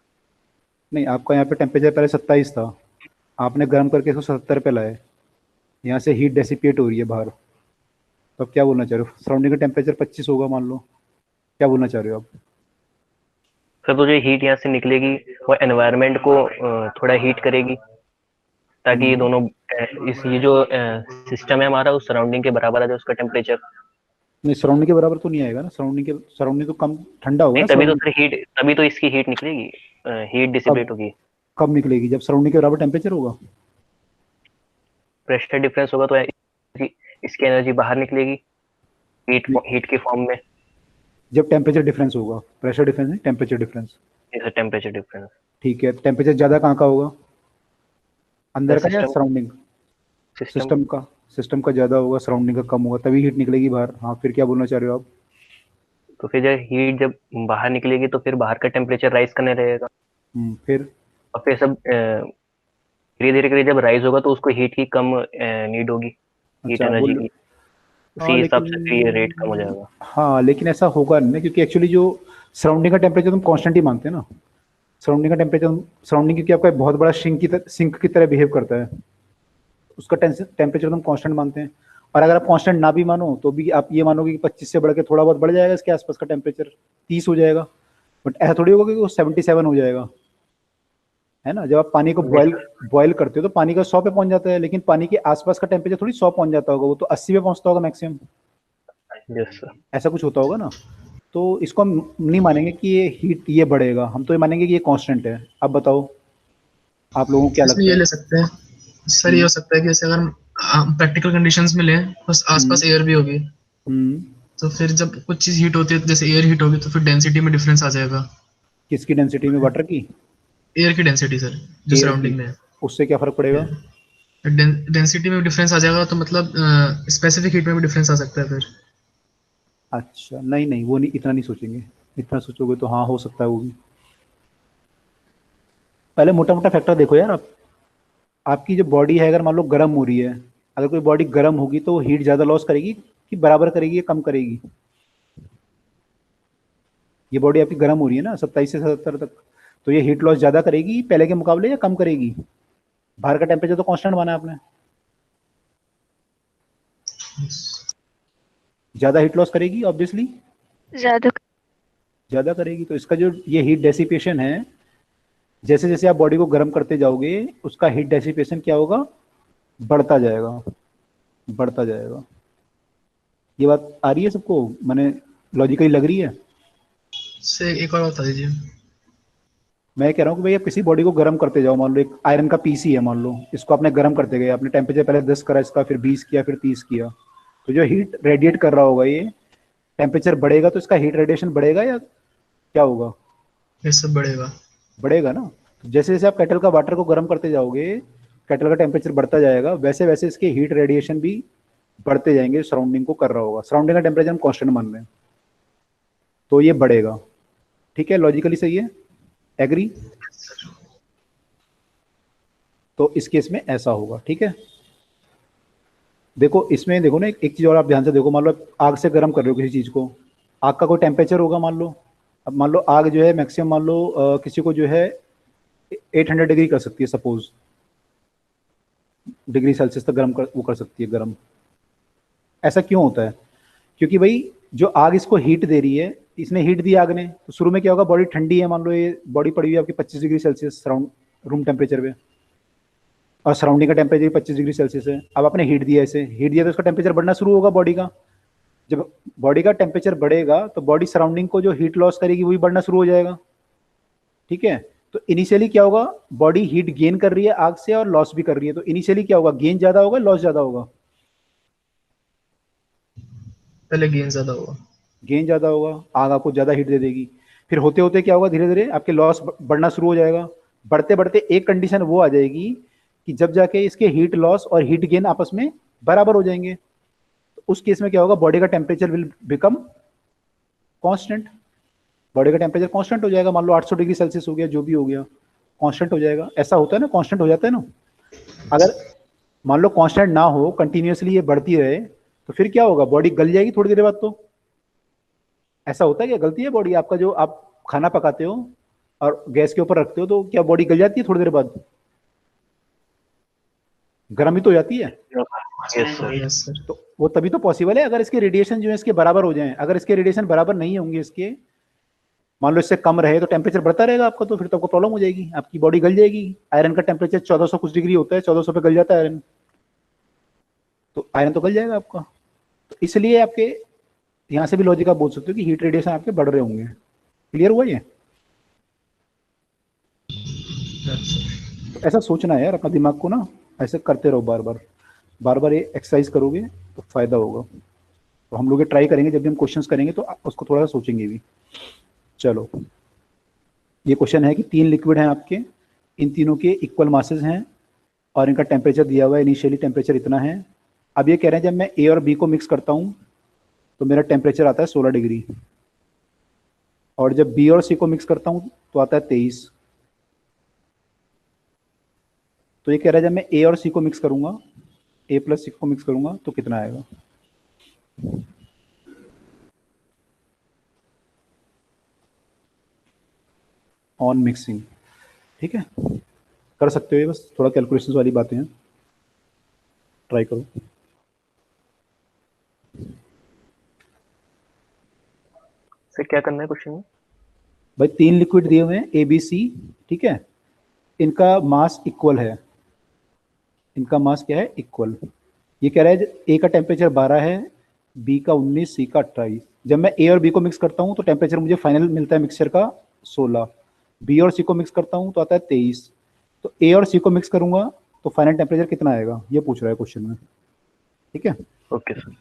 नहीं, आपका यहाँ पे टेम्परेचर पहले 27 था, आपने गर्म करके इसको 70 पे लाए, यहाँ से हीट डेसिपेट हो रही है बाहर, तो अब क्या बोलना चाह रहे हो? सराउंडिंग का टेम्परेचर 25 होगा मान लो, क्या बोलना चाह रहे हो आप? सर तो जो हीट यहाँ से निकलेगी वो एनवायरनमेंट को थोड़ा हीट करेगी, ताकि ये दोनों इस ये जो सिस्टम है हमारा उस सराउंडिंग के बराबर आ जाए उसका टेम्परेचर। नहीं, सराउंडिंग के बराबर तो नहीं आएगा ना, सराउंडिंग तो कम ठंडा होगा नहीं ना तभी तो सराउंडिंग। सर हीट, तभी तो इसकी हीट निकलेगी, हीट कब डिसिपेट होगी। कब निकलेगी? जब सराउंडिंग के बराबर टेम्परेचर होगा। प्रेशर डिफरेंस होगा तो इसकी एनर्जी बाहर निकलेगी हीट नहीं, हीट के फॉर्म में। जब टेम्परेचर डिफरेंस होगा, प्रेशर डिफरेंस नहीं, टेम्परेचर डिफरेंस। जैसे टेम्परेचर डिफरेंस ठीक है, टेम्परेचर ज़्यादा कहाँ का होगा, अंदर का या सिस्टम सराउंडिंग? सिस्टम सिस्टम का ज़्यादा होगा, सराउंडिंग का कम होगा, तभी हीट निकलेगी बाहर। हाँ, फिर क्या बोलना चाह रहे हो आप? तो फिर जब हीट जब बाहर निकलेगी तो फिर बाहर का टेम्परेचर राइज करने रहेगा, फिर और फिर सब धीरे धीरे करके जब राइज होगा तो उसको हीट की कम नीड होगी, हीट अच्छा एनर्जी बोल। की। हाँ उसी हिसाब से फिर ये रेट कम हो लेकिन, जाएगा। हाँ लेकिन ऐसा होगा नहीं ना, क्योंकि एक्चुअली जो सराउंडिंग का टेम्परेचर तुम कांस्टेंट ही मानते हैं ना। सराउंडिंग का टेम्परेचर, सराउंडिंग क्योंकि आपका एक बहुत बड़ा सिंक की तरह बिहेव करता है, उसका टेम्परेचर तुम कांस्टेंट मानते हैं। और अगर आप कांस्टेंट ना भी मानो तो भी आप ये मानोगे कि 25 से बढ़ के थोड़ा बहुत बढ़ जाएगा, इसके आसपास का टेम्परेचर 30 हो जाएगा, बट ऐसा थोड़ी होगा कि वो 77 हो जाएगा, है ना? जब आप पानी को बॉयल करते हो तो पानी का 100 पे पहुंच जाता है, लेकिन पानी के आसपास का टेम्परेचर थोड़ी 100 पहुंच जाता होगा, वो तो 80 पे पहुंचता होगा मैक्सिमम। Yes sir. ऐसा कुछ होता होगा ना। तो इसको हम नहीं मानेंगे कि ये हीट ये बढ़ेगा, हम तो ये मानेंगे कि ये कांस्टेंट है। अब बताओ आप लोगों को क्या इसमें लगता ये है? ले सकते हैं सर, ये हम्म, हो सकता है कि जैसे अगर प्रैक्टिकल कंडीशंस में लें बस हम्म, आसपास एयर भी होगी, हम्म। तो फिर जब कुछ चीज़ हीट होती है तो जैसे एयर हीट होगी तो फिर डेंसिटी में डिफरेंस आ जाएगा। किसकी डेंसिटी में? वाटर की? एयर की डेंसिटी सर, जो एयर की? सराउंडिंग में है। उससे क्या फर्क पड़ेगा? डेंसिटी में डिफरेंस आ जाएगा तो मतलब स्पेसिफिक हीट में भी डिफरेंस आ सकता है फिर। अच्छा, नहीं नहीं, वो नहीं, इतना नहीं सोचेंगे। इतना सोचोगे तो हाँ हो सकता है वो भी। पहले मोटा मोटा फैक्टर देखो यार आप। आपकी जो बॉडी है, अगर मान लो गर्म हो रही है, अगर कोई बॉडी गर्म होगी तो हीट ज़्यादा लॉस करेगी कि बराबर करेगी या कम करेगी? ये बॉडी आपकी गर्म हो रही है ना 27 से 77 तक, तो ये हीट लॉस ज़्यादा करेगी पहले के मुकाबले या कम करेगी? बाहर का टेम्परेचर तो कांस्टेंट माना है आपने, ज़्यादा हीट लॉस करेगी ऑब्वियसली, ज्यादा। ज़्यादा करेगी। तो इसका जो ये हीट डेसिपेशन है, जैसे जैसे आप बॉडी को गर्म करते जाओगे उसका हीट डेसिपेशन क्या होगा, बढ़ता जाएगा, बढ़ता जाएगा। ये बात आ रही है सबको, मैंने लॉजिकली लग रही है? से एक और बता दीजिए। मैं कह रहा हूँ कि भाई आप किसी बॉडी को गर्म करते जाओ, मान लो एक आयरन का पीसी है, मान लो इसको आपने गर्म करते गए, आपने टेम्परेचर पहले 10 करा इसका, फिर 20 किया, फिर 30 किया, तो जो हीट रेडिएट कर रहा होगा ये, टेम्परेचर बढ़ेगा तो इसका हीट रेडिएशन बढ़ेगा या क्या होगा? ये सब बढ़ेगा। बढ़ेगा ना। तो जैसे जैसे आप केटल का वाटर को गर्म करते जाओगे, केटल का टेम्परेचर बढ़ता जाएगा, वैसे वैसे इसके हीट रेडिएशन भी बढ़ते जाएंगे, सराउंडिंग को कर रहा होगा। सराउंडिंग का टेम्परेचर हम कांस्टेंट मान रहे हैं, तो ये बढ़ेगा। ठीक है, लॉजिकली सही है, एग्री? तो इस केस में ऐसा होगा। ठीक है, देखो इसमें देखो ना, एक चीज और आप ध्यान से देखो, मान लो आप आग से गर्म कर रहे हो किसी चीज को, आग का कोई टेम्परेचर होगा मान लो। अब मान लो आग जो है मैक्सिमम, मान लो किसी को जो है 800 डिग्री कर सकती है सपोज, डिग्री सेल्सियस तक गर्म वो कर सकती है गर्म। ऐसा क्यों होता है? क्योंकि भाई जो आग इसको हीट दे रही है, इसने हीट दी आग ने, तो शुरू में क्या होगा, बॉडी ठंडी है, मान लो ये बॉडी पड़ी हुई है आपकी 25 degree Celsius surround room temperature पे, और सराउंडिंग का टेम्परेचर 25 डिग्री सेल्सियस है। अब आपने हीट दिया, इसे हीट दिया तो उसका टेम्परेचर बढ़ना शुरू होगा बॉडी का। जब बॉडी का टेम्परेचर बढ़ेगा तो बॉडी सराउंडिंग को जो हीट लॉस करेगी वही बढ़ना शुरू हो जाएगा। ठीक है, तो इनिशियली क्या होगा, बॉडी हीट गेन कर रही है आग से और लॉस भी कर रही है, तो इनिशियली क्या होगा, गेन ज्यादा होगा, लॉस ज्यादा होगा? पहले गेन ज्यादा होगा। गेन ज्यादा होगा, आग आपको ज्यादा हीट दे देगी। फिर होते होते क्या होगा, धीरे धीरे आपके लॉस बढ़ना शुरू हो जाएगा। बढ़ते बढ़ते एक कंडीशन वो आ जाएगी कि जब जाके इसके हीट लॉस और हीट गेन आपस में बराबर हो जाएंगे, तो उस केस में क्या होगा, बॉडी का temperature will become constant. Body का टेम्परेचर कांस्टेंट हो जाएगा, मान लो 800 डिग्री सेल्सियस हो गया, जो भी हो गया कांस्टेंट हो जाएगा। ऐसा होता है ना, कांस्टेंट हो जाता है ना। अगर मान लो कांस्टेंट ना हो, कंटिन्यूअसली ये बढ़ती रहे, तो फिर क्या होगा, बॉडी गल जाएगी थोड़ी देर बाद। तो ऐसा होता है क्या, गलती है बॉडी आपका, जो आप खाना पकाते हो और गैस के ऊपर रखते हो तो क्या बॉडी गल जाती है थोड़ी देर बाद? गर्म ही तो हो जाती है। Yes sir. Yes sir. तो वो तभी तो पॉसिबल है अगर इसके रेडिएशन जो है इसके बराबर हो जाएं। अगर इसके रेडिएशन बराबर नहीं होंगे इसके, मान लो इससे कम रहे, तो टेम्परेचर बढ़ता रहेगा आपका, तो फिर तो आपको प्रॉब्लम हो जाएगी, आपकी बॉडी गल जाएगी। आयरन का टेम्परेचर 1400 कुछ डिग्री होता है, 1400 पे गल जाता है आयरन, तो आयरन तो गल जाएगा आपका। तो इसलिए आपके यहाँ से भी लॉजिक आप बोल सकते हो कि हीट रेडिएशन आपके बढ़ रहे होंगे। क्लियर हुआ ये? तो ऐसा सोचना है यार अपना दिमाग को ना, ऐसे करते रहो, बार बार बार बार ये एक्सरसाइज करोगे तो फायदा होगा। तो हम लोग ये ट्राई करेंगे, जब भी हम क्वेश्चंस करेंगे तो उसको थोड़ा सा सोचेंगे भी। चलो, ये क्वेश्चन है कि 3 लिक्विड हैं आपके, इन तीनों के इक्वल मासेस हैं और इनका टेम्परेचर दिया हुआ है, इनिशियली टेम्परेचर इतना है। अब ये कह रहे हैं जब मैं ए और बी को मिक्स करता हूँ तो मेरा टेम्परेचर आता है 16 डिग्री, और जब बी और सी को मिक्स करता हूँ तो आता है 23। तो ये कह रहा है जब मैं ए और सी को मिक्स करूंगा, ए प्लस सी को मिक्स करूंगा तो कितना आएगा? On mixing. ठीक है, कर सकते हो ये, बस थोड़ा कैलकुलेशंस वाली बातें हैं, ट्राई करो। सर क्या करना है क्वेश्चन में? भाई 3 लिक्विड दिए हुए हैं ए बी सी, ठीक है, इनका मास इक्वल है, इनका मास क्या है, इक्वल। ये कह रहा है ए का टेम्परेचर 12 है, बी का 19, सी का 28। जब मैं ए और बी को मिक्स करता हूँ तो टेम्परेचर मुझे फाइनल मिलता है मिक्सचर का 16। बी और सी को मिक्स करता हूँ तो आता है 23। तो ए और सी को मिक्स करूंगा तो फाइनल टेम्परेचर कितना आएगा, ये पूछ रहा है क्वेश्चन में। ठीक है, okay sir.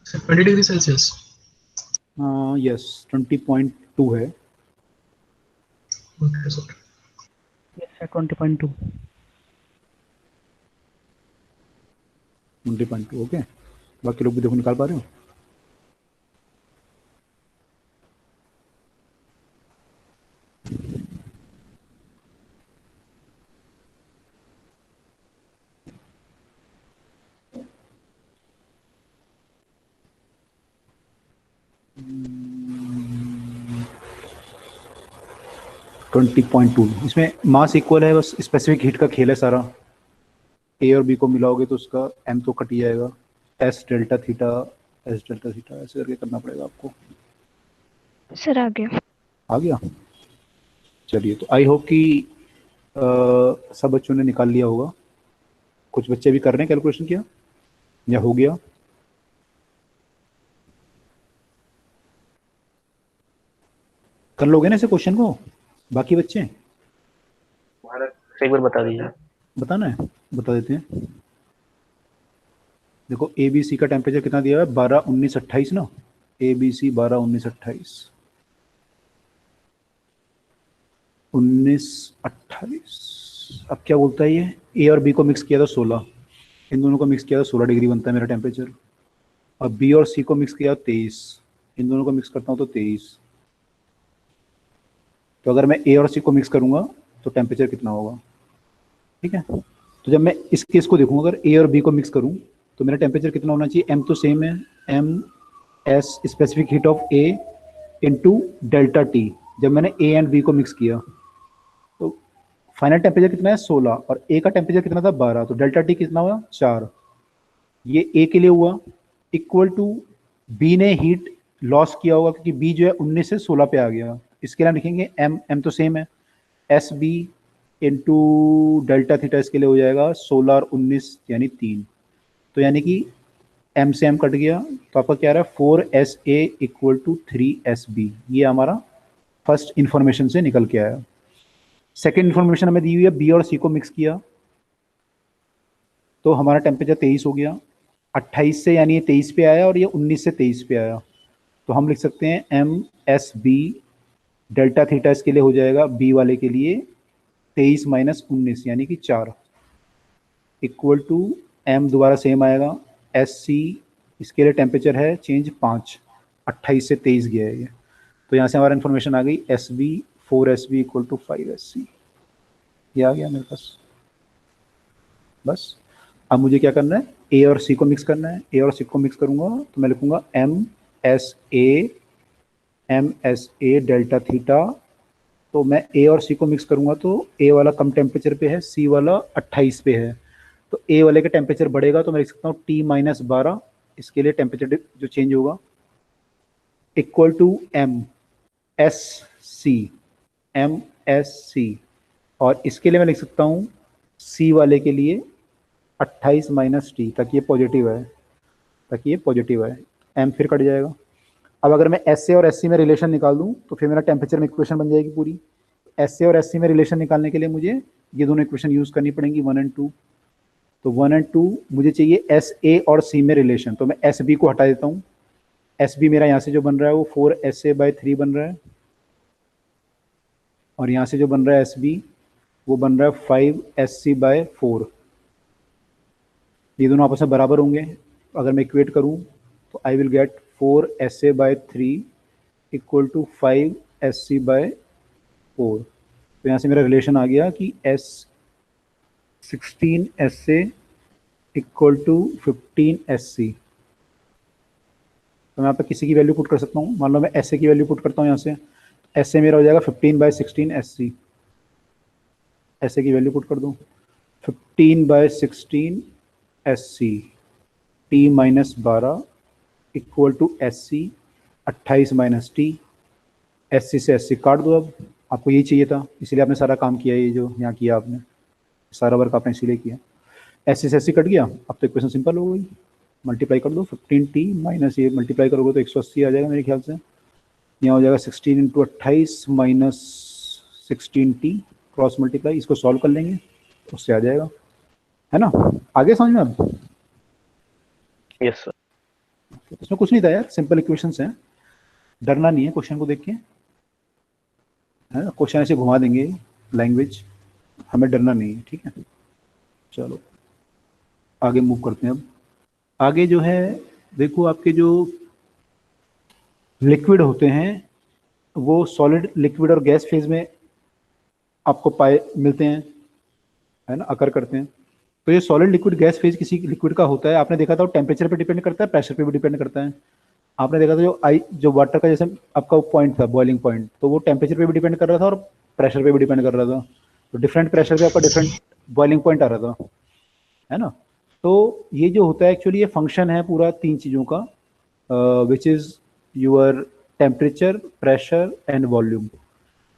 20 degree Celsius. Yes 20.2 है। Okay sir. Yes sir 20.2। 20.2 okay. बाकी लोग भी देखो निकाल पा रहे हो। ट्वेंटी पॉइंट टू, इसमें मास इक्वल है, बस स्पेसिफिक हीट का खेल है सारा। ए और बी को मिलाओगे तो उसका एम तो कट ही जाएगा। एस डेल्टा थीटा ऐसे करके करना पड़ेगा आपको। सर आ गया। आ गया। चलिए, तो आई होप कि सब बच्चों ने निकाल लिया होगा। कुछ बच्चे भी कर रहे हैं कैलकुलेशन किया या हो गया? कर लोगे ना ऐसे क्वेश्चन को बाकी बच्चे? एक बार बता दीजिए। बताना है, बता देते हैं। देखो ए बी सी का टेम्परेचर कितना दिया है, 12 19 28 ना। A B C 12 19 28 19 28। अब क्या बोलता है ये, ए और बी को मिक्स किया था 16, इन दोनों को मिक्स किया था 16 डिग्री बनता है मेरा टेम्परेचर। और बी और सी को मिक्स किया 23, इन दोनों को मिक्स करता हूँ तो 23। तो अगर मैं ए और सी को मिक्स करूंगा तो टेम्परेचर कितना होगा? ठीक है, तो जब मैं इस केस को देखूंगा, अगर ए और बी को मिक्स करूं तो मेरा टेम्परेचर कितना होना चाहिए? एम तो सेम है, M S specific heat of A into delta T. जब मैंने ए एंड बी को मिक्स किया तो फाइनल टेम्परेचर कितना है 16 और ए का टेम्परेचर कितना था 12, तो डेल्टा टी कितना हुआ 4। ये ए के लिए हुआ, इक्वल टू बी ने हीट लॉस किया होगा क्योंकि बी जो है 19 से 16 पे आ गया। इसके लिए हम लिखेंगे एम, एम तो सेम है, S B into delta theta, इसके लिए हो जाएगा 16 और 19 यानी 3। तो यानी कि एम से एम कट गया तो आपका क्या रहा है 4SA इक्वल टू 3SB। ये हमारा फर्स्ट इंफॉर्मेशन से निकल के आया। सेकेंड इंफॉर्मेशन हमें दी हुई है, बी और सी को मिक्स किया तो हमारा टेम्परेचर 23 हो गया। 28 से यानी ये 23 पे आया और ये 19 से 23 पे आया। तो हम लिख सकते हैं MSB डेल्टा थीटा, इसके लिए हो जाएगा बी वाले के लिए 23 माइनस 19 यानी कि 4 इक्वल टू एम दोबारा सेम आएगा, SC इसके लिए टेम्परेचर है चेंज 5, 28 से 23 गया है ये। तो यहाँ से हमारा इन्फॉर्मेशन आ गई SB 4SB equal to 5SC। ये आ गया मेरे पास। बस अब मुझे क्या करना है, ए और सी को मिक्स करना है। ए और सी को मिक्स करूंगा तो मैं लिखूंगा MSA डेल्टा थीटा। तो मैं ए और सी को मिक्स करूंगा तो ए वाला कम टेम्परेचर पे है, सी वाला 28 पे है, तो ए वाले का टेम्परेचर बढ़ेगा तो मैं लिख सकता हूँ T-12, इसके लिए टेम्परेचर जो चेंज होगा इक्वल टू MSC। और इसके लिए मैं लिख सकता हूँ सी वाले के लिए 28 माइनस टी, ताकि ये पॉजिटिव है, एम फिर कट जाएगा। अब अगर मैं एस ए और एस सी में रिलेशन निकाल दूं तो फिर मेरा टेम्परेचर में इक्वेशन बन जाएगी पूरी। एस ए और एस सी में रिलेशन निकालने के लिए मुझे ये दोनों इक्वेशन यूज करनी पड़ेंगी 1 और 2। तो 1 और 2 मुझे चाहिए एस ए और सी में रिलेशन, तो मैं एस बी को हटा देता हूँ। एस बी मेरा यहाँ से जो बन रहा है वो 4SA/3 बन रहा है, और यहाँ से जो बन रहा है एस बी वो बन रहा है 5SC/4। ये दोनों आपस में बराबर होंगे। अगर मैं इक्वेट करूँ तो I will get 4SA/3 equal to 5SC/4। तो यहाँ से मेरा रिलेशन आ गया कि 16SA इक्वल टू 15SC। तो मैं यहाँ पे किसी की वैल्यू पुट कर सकता हूँ। मान लो मैं SA की वैल्यू पुट करता हूँ यहाँ से, SA मेरा हो जाएगा 15/16SC। SA की वैल्यू पुट कर दूँ 15/16SC, T-12 equal to SC 28 minus T. SC से SC काट दो। अब आपको यही चाहिए था, इसीलिए आपने सारा काम किया, ये जो यहाँ किया आपने सारा वर्क आपने इसीलिए किया। SC से SC कट गया, अब तो इक्वेशन सिंपल हो गई। मल्टीप्लाई कर दो 15T माइनस ये मल्टीप्लाई करोगे तो 180 आ जाएगा मेरे ख्याल से। यहाँ हो जाएगा 16 × 28 माइनस 16T, क्रॉस मल्टीप्लाई, इसको सॉल्व कर लेंगे उससे आ जाएगा, है ना। आगे समझ में अब? Yes sir. इसमें कुछ नहीं था यार, सिंपल इक्वेशंस हैं, डरना नहीं है क्वेश्चन को देख के, है ना, क्वेश्चन ऐसे घुमा देंगे लैंग्वेज, हमें डरना नहीं है, ठीक है। चलो आगे मूव करते हैं। अब आगे जो है देखो, आपके जो लिक्विड होते हैं वो सॉलिड, लिक्विड और गैस फेज में आपको पाए मिलते हैं, है ना, अकर करते हैं। तो ये सॉलिड लिक्विड गैस फेज किसी लिक्विड का होता है, आपने देखा था टेम्परेचर पे डिपेंड करता है, प्रेशर पे भी डिपेंड करता है। आपने देखा था जो वाटर का जैसे आपका पॉइंट था, बॉइलिंग पॉइंट, तो वो टेम्परेचर पे भी डिपेंड कर रहा था और प्रेशर पे भी डिपेंड कर रहा था। तो डिफरेंट प्रेशर पे आपका डिफरेंट बॉइलिंग पॉइंट आ रहा था, है ना। तो ये जो होता है एक्चुअली, ये फंक्शन है पूरा 3 चीज़ों का, which is your temperature, pressure and volume,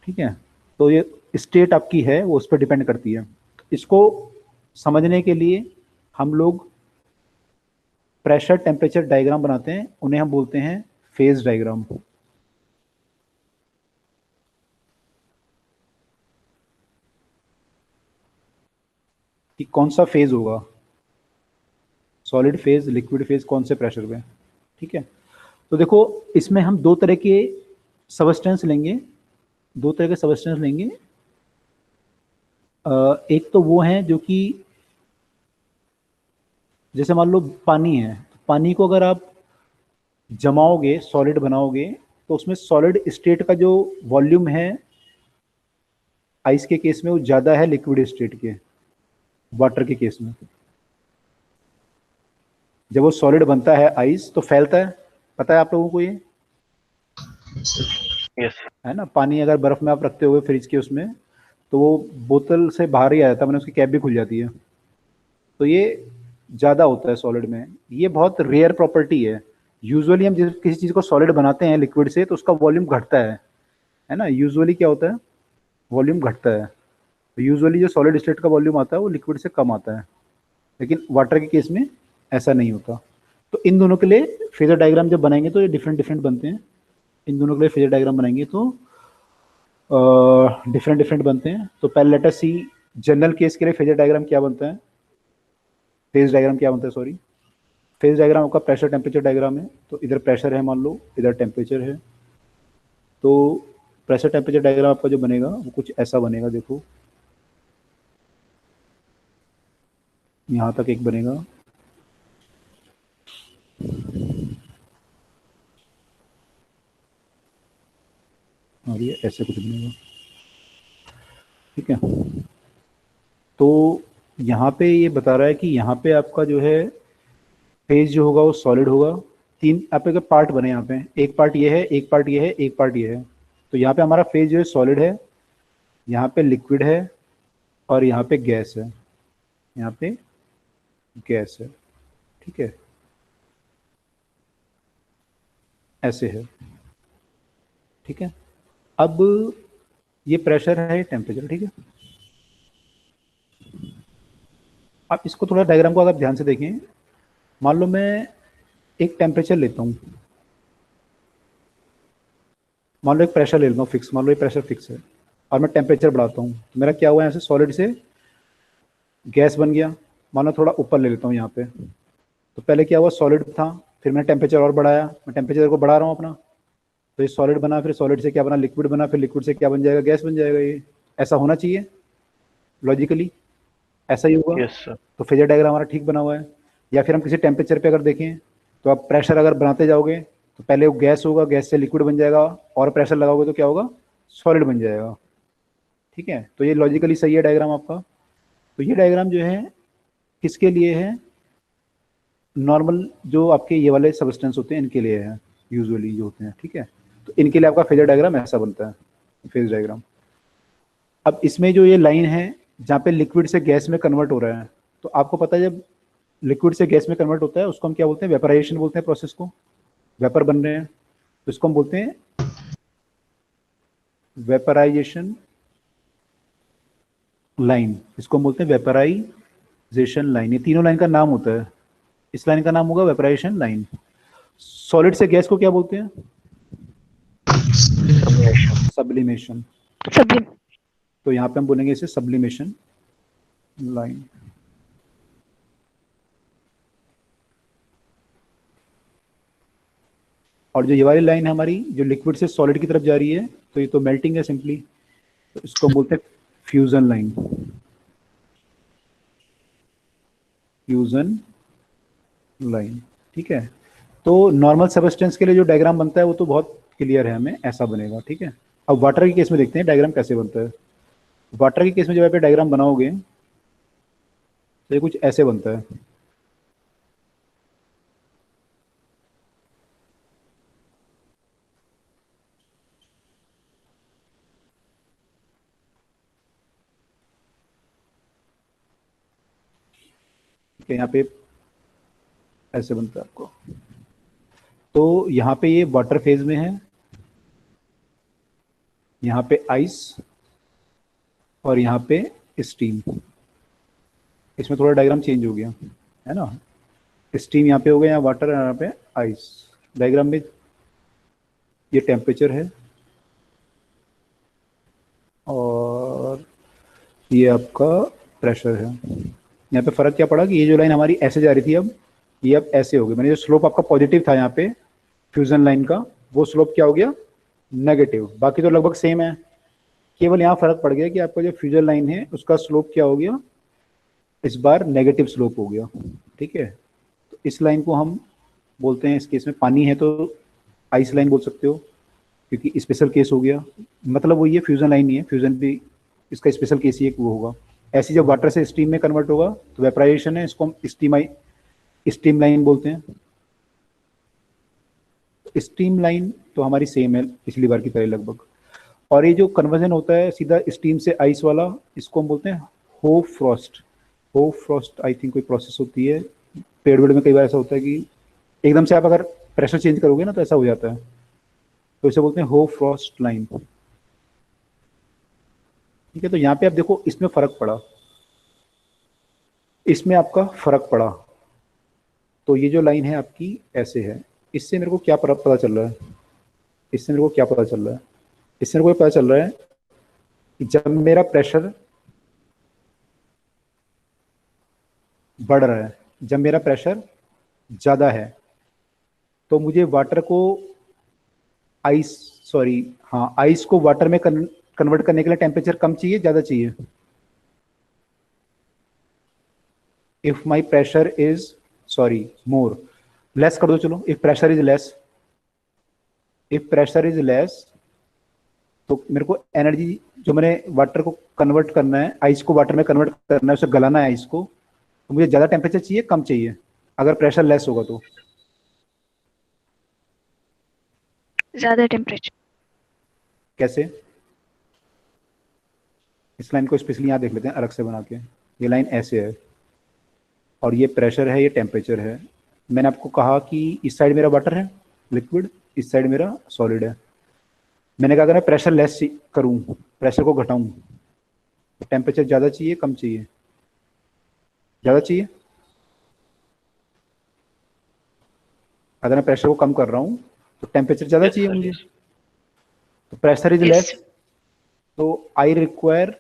ठीक है। तो ये स्टेट आपकी है वो उस पर डिपेंड करती है। इसको समझने के लिए हम लोग प्रेशर टेम्परेचर डायग्राम बनाते हैं, उन्हें हम बोलते हैं फेज डायग्राम। कि कौन सा फेज होगा, सॉलिड फेज, लिक्विड फेज, कौन से प्रेशर पे, ठीक है। तो देखो इसमें हम 2 तरह के सबस्टेंस लेंगे, 2 तरह के सबस्टेंस लेंगे। एक तो वो हैं जो कि जैसे मान लो पानी है, तो पानी को अगर आप जमाओगे, सॉलिड बनाओगे, तो उसमें सॉलिड स्टेट का जो वॉल्यूम है आइस के केस में वो ज़्यादा है लिक्विड स्टेट के, वाटर के केस में। जब वो सॉलिड बनता है आइस तो फैलता है, पता है आप लोगों को ये, यस है ना। पानी अगर बर्फ में आप रखते हो फ्रिज के उसमें, तो वो बोतल से बाहर ही आ जाता है, मैंने उसकी कैप भी खुल जाती है। तो ये ज़्यादा होता है सॉलिड में, ये बहुत रेयर प्रॉपर्टी है। यूजुअली हम जिस किसी चीज़ को सॉलिड बनाते हैं लिक्विड से, तो उसका वॉल्यूम घटता है ना। यूजुअली क्या होता है, वॉल्यूम घटता है। तो यूजुअली जो सॉलिड स्टेट का वॉल्यूम आता है वो लिक्विड से कम आता है, लेकिन वाटर के केस में ऐसा नहीं होता। तो इन दोनों के लिए फेजर डायग्राम जब बनाएंगे तो ये डिफरेंट डिफरेंट बनते हैं। इन दोनों के लिए फेजर डायग्राम बनाएंगे तो डिफरेंट डिफरेंट बनते हैं। तो पहले लेट अस सी जनरल केस के लिए फेजर डायग्राम क्या बनता है, फेज डायग्राम क्या बनता है, सॉरी। फेज डायग्राम आपका प्रेशर टेम्परेचर डायग्राम है। तो इधर प्रेशर है मान लो, इधर टेम्परेचर है। तो प्रेशर टेम्परेचर डायग्राम आपका जो बनेगा वो कुछ ऐसा बनेगा, देखो यहाँ तक एक बनेगा, और ये ऐसे कुछ बनेगा, ठीक है। तो यहाँ पे ये बता रहा है कि यहाँ पे आपका जो है फेज जो होगा वो सॉलिड होगा। 3 आपके पार्ट बने यहाँ पे, एक पार्ट ये है, एक पार्ट ये है, एक पार्ट ये है। तो यहाँ पे हमारा फेज जो है सॉलिड है, यहाँ पे लिक्विड है, और यहाँ पे गैस है, यहाँ पे गैस है, ठीक है, ऐसे है, ठीक है। अब ये प्रेशर है, ये टेम्परेचर, ठीक है। अब इसको थोड़ा डायग्राम को अगर ध्यान से देखें, मान लो मैं एक टेम्परेचर लेता हूँ, मान लो एक प्रेशर ले लेता हूँ फिक्स, मान लो ये प्रेशर फिक्स है, और मैं टेम्परेचर बढ़ाता हूँ, तो मेरा क्या हुआ, यहाँ से सॉलिड से गैस बन गया। मान लो थोड़ा ऊपर ले लेता हूँ यहाँ पे, तो पहले क्या हुआ, सॉलिड था, फिर मैंने टेम्परेचर और बढ़ाया, मैं टेम्परेचर को बढ़ा रहा हूँ अपना, तो ये सॉलिड बना, फिर सॉलिड से क्या बना, लिक्विड बना, फिर लिक्विड से क्या बन जाएगा, गैस बन जाएगा। ये ऐसा होना चाहिए लॉजिकली, ऐसा ही होगा। Yes sir. तो फेजर डायग्राम हमारा ठीक बना हुआ है। या फिर हम किसी टेम्परेचर पे अगर देखें, तो आप प्रेशर अगर बनाते जाओगे तो पहले वो गैस होगा, गैस से लिक्विड बन जाएगा, और प्रेशर लगाओगे तो क्या होगा, सॉलिड बन जाएगा, ठीक है। तो ये लॉजिकली सही है डायग्राम आपका। तो ये डायग्राम जो है किसके लिए है, नॉर्मल जो आपके ये वाले सबस्टेंस होते हैं इनके लिए है, यूजुअली जो होते हैं, ठीक है। तो इनके लिए आपका फेजर डायग्राम ऐसा बनता है, फेज डायग्राम। अब इसमें जो ये लाइन है जहाँ पे लिक्विड से गैस में कन्वर्ट हो रहा है, तो आपको पता है जब लिक्विड से गैस में कन्वर्ट होता है उसको हम क्या बोलते हैं, वेपराइजेशन बोलते हैं प्रोसेस को, वेपर बन रहे हैं, तो इसको हम बोलते हैं वेपराइजेशन लाइन, इसको हम बोलते हैं वेपराइजेशन लाइन। ये तीनों लाइन का नाम होता है, इस लाइन का नाम होगा वेपराइजेशन लाइन। सॉलिड से गैस को क्या बोलते हैं, सब्लिमेशन। सब्लिम तो यहाँ पे हम बोलेंगे इसे सब्लिमेशन लाइन। और जो ये वाली लाइन है हमारी जो लिक्विड से सॉलिड की तरफ जा रही है, तो ये तो मेल्टिंग है सिंपली, तो इसको हम बोलते हैं फ्यूजन लाइन। फ्यूजन लाइन, ठीक है। तो नॉर्मल सबस्टेंस के लिए जो डायग्राम बनता है वो तो बहुत क्लियर है, हमें ऐसा बनेगा, ठीक है। अब वाटर के केस में देखते हैं डायग्राम कैसे बनता है। वाटर के केस में जब आप डायग्राम बनाओगे तो ये कुछ ऐसे बनता है। ठीक है, यहाँ पे ऐसे बनता है आपको। तो यहाँ पे ये वाटर फेज में है, यहाँ पे आइस और यहाँ पे स्टीम। इसमें थोड़ा डायग्राम चेंज हो गया है ना, स्टीम यहाँ पे हो गया, यहाँ वाटर, यहाँ पे आइस। डायग्राम में ये टेम्परेचर है और ये आपका प्रेशर है। यहाँ पे फर्क क्या पड़ा कि ये जो लाइन हमारी ऐसे जा रही थी, अब ये अब ऐसे हो गई। मैंने जो स्लोप आपका पॉजिटिव था यहाँ पे फ्यूजन लाइन का, वो स्लोप क्या हो गया, नेगेटिव। बाकी तो लगभग सेम है, केवल यहाँ फर्क पड़ गया कि आपका जो फ्यूजन लाइन है उसका स्लोप क्या हो गया, इस बार नेगेटिव स्लोप हो गया, ठीक है। तो इस लाइन को हम बोलते हैं, इस केस में पानी है तो आइस लाइन बोल सकते हो, क्योंकि स्पेशल केस हो गया। मतलब वो ये फ्यूजन लाइन नहीं है, फ्यूजन भी इसका स्पेशल केस ही एक वो होगा। ऐसी जब वाटर से स्टीम में कन्वर्ट होगा तो वेपराइजेशन है, इसको हम स्टीम लाइन बोलते हैं। स्टीम लाइन तो हमारी सेम है पिछली बार की तरह लगभग। और ये जो कन्वर्जन होता है सीधा स्टीम से आइस वाला, इसको हम बोलते हैं हो फ्रॉस्ट। हो फ्रॉस्ट आई थिंक कोई प्रोसेस होती है, पेड़ वेड़ में कई बार ऐसा होता है कि एकदम से आप अगर प्रेशर चेंज करोगे ना तो ऐसा हो जाता है, तो इसे बोलते हैं हो फ्रॉस्ट लाइन, ठीक है। तो यहाँ पे आप देखो इसमें फर्क पड़ा, इसमें आपका फर्क पड़ा। तो ये जो लाइन है आपकी ऐसे है, इससे मेरे को क्या पता चल रहा है, इससे मेरे को क्या पता चल रहा है, इससे मेरे को पता चल रहा है कि जब मेरा प्रेशर बढ़ रहा है, जब मेरा प्रेशर ज़्यादा है, तो मुझे वाटर को आइस को वाटर में कन्वर्ट करने के लिए टेम्परेचर कम चाहिए, ज़्यादा चाहिए। If my pressure is more, less कर दो चलो, इफ प्रेशर इज लेस, तो मेरे को एनर्जी जो मैंने वाटर को कन्वर्ट करना है, आइस को वाटर में कन्वर्ट करना है, उसे गलाना है आइस को, तो मुझे ज़्यादा टेम्परेचर चाहिए कम चाहिए अगर प्रेशर लेस होगा तो? ज्यादा टेम्परेचर। कैसे? इस लाइन को स्पेशली यहाँ देख लेते हैं अलग से बना के। ये लाइन ऐसे है और ये प्रेशर है, ये टेम्परेचर है। मैंने आपको कहा कि इस साइड मेरा वाटर है लिक्विड, इस साइड मेरा सॉलिड है। मैंने कहा अगर मैं प्रेशर लेस करूँ, प्रेशर को घटाऊँ, टेम्परेचर ज़्यादा चाहिए कम चाहिए? ज़्यादा चाहिए। अगर मैं प्रेशर को कम कर रहा हूँ तो टेम्परेचर ज़्यादा चाहिए मुझे, तो प्रेशर इज लेस, तो I require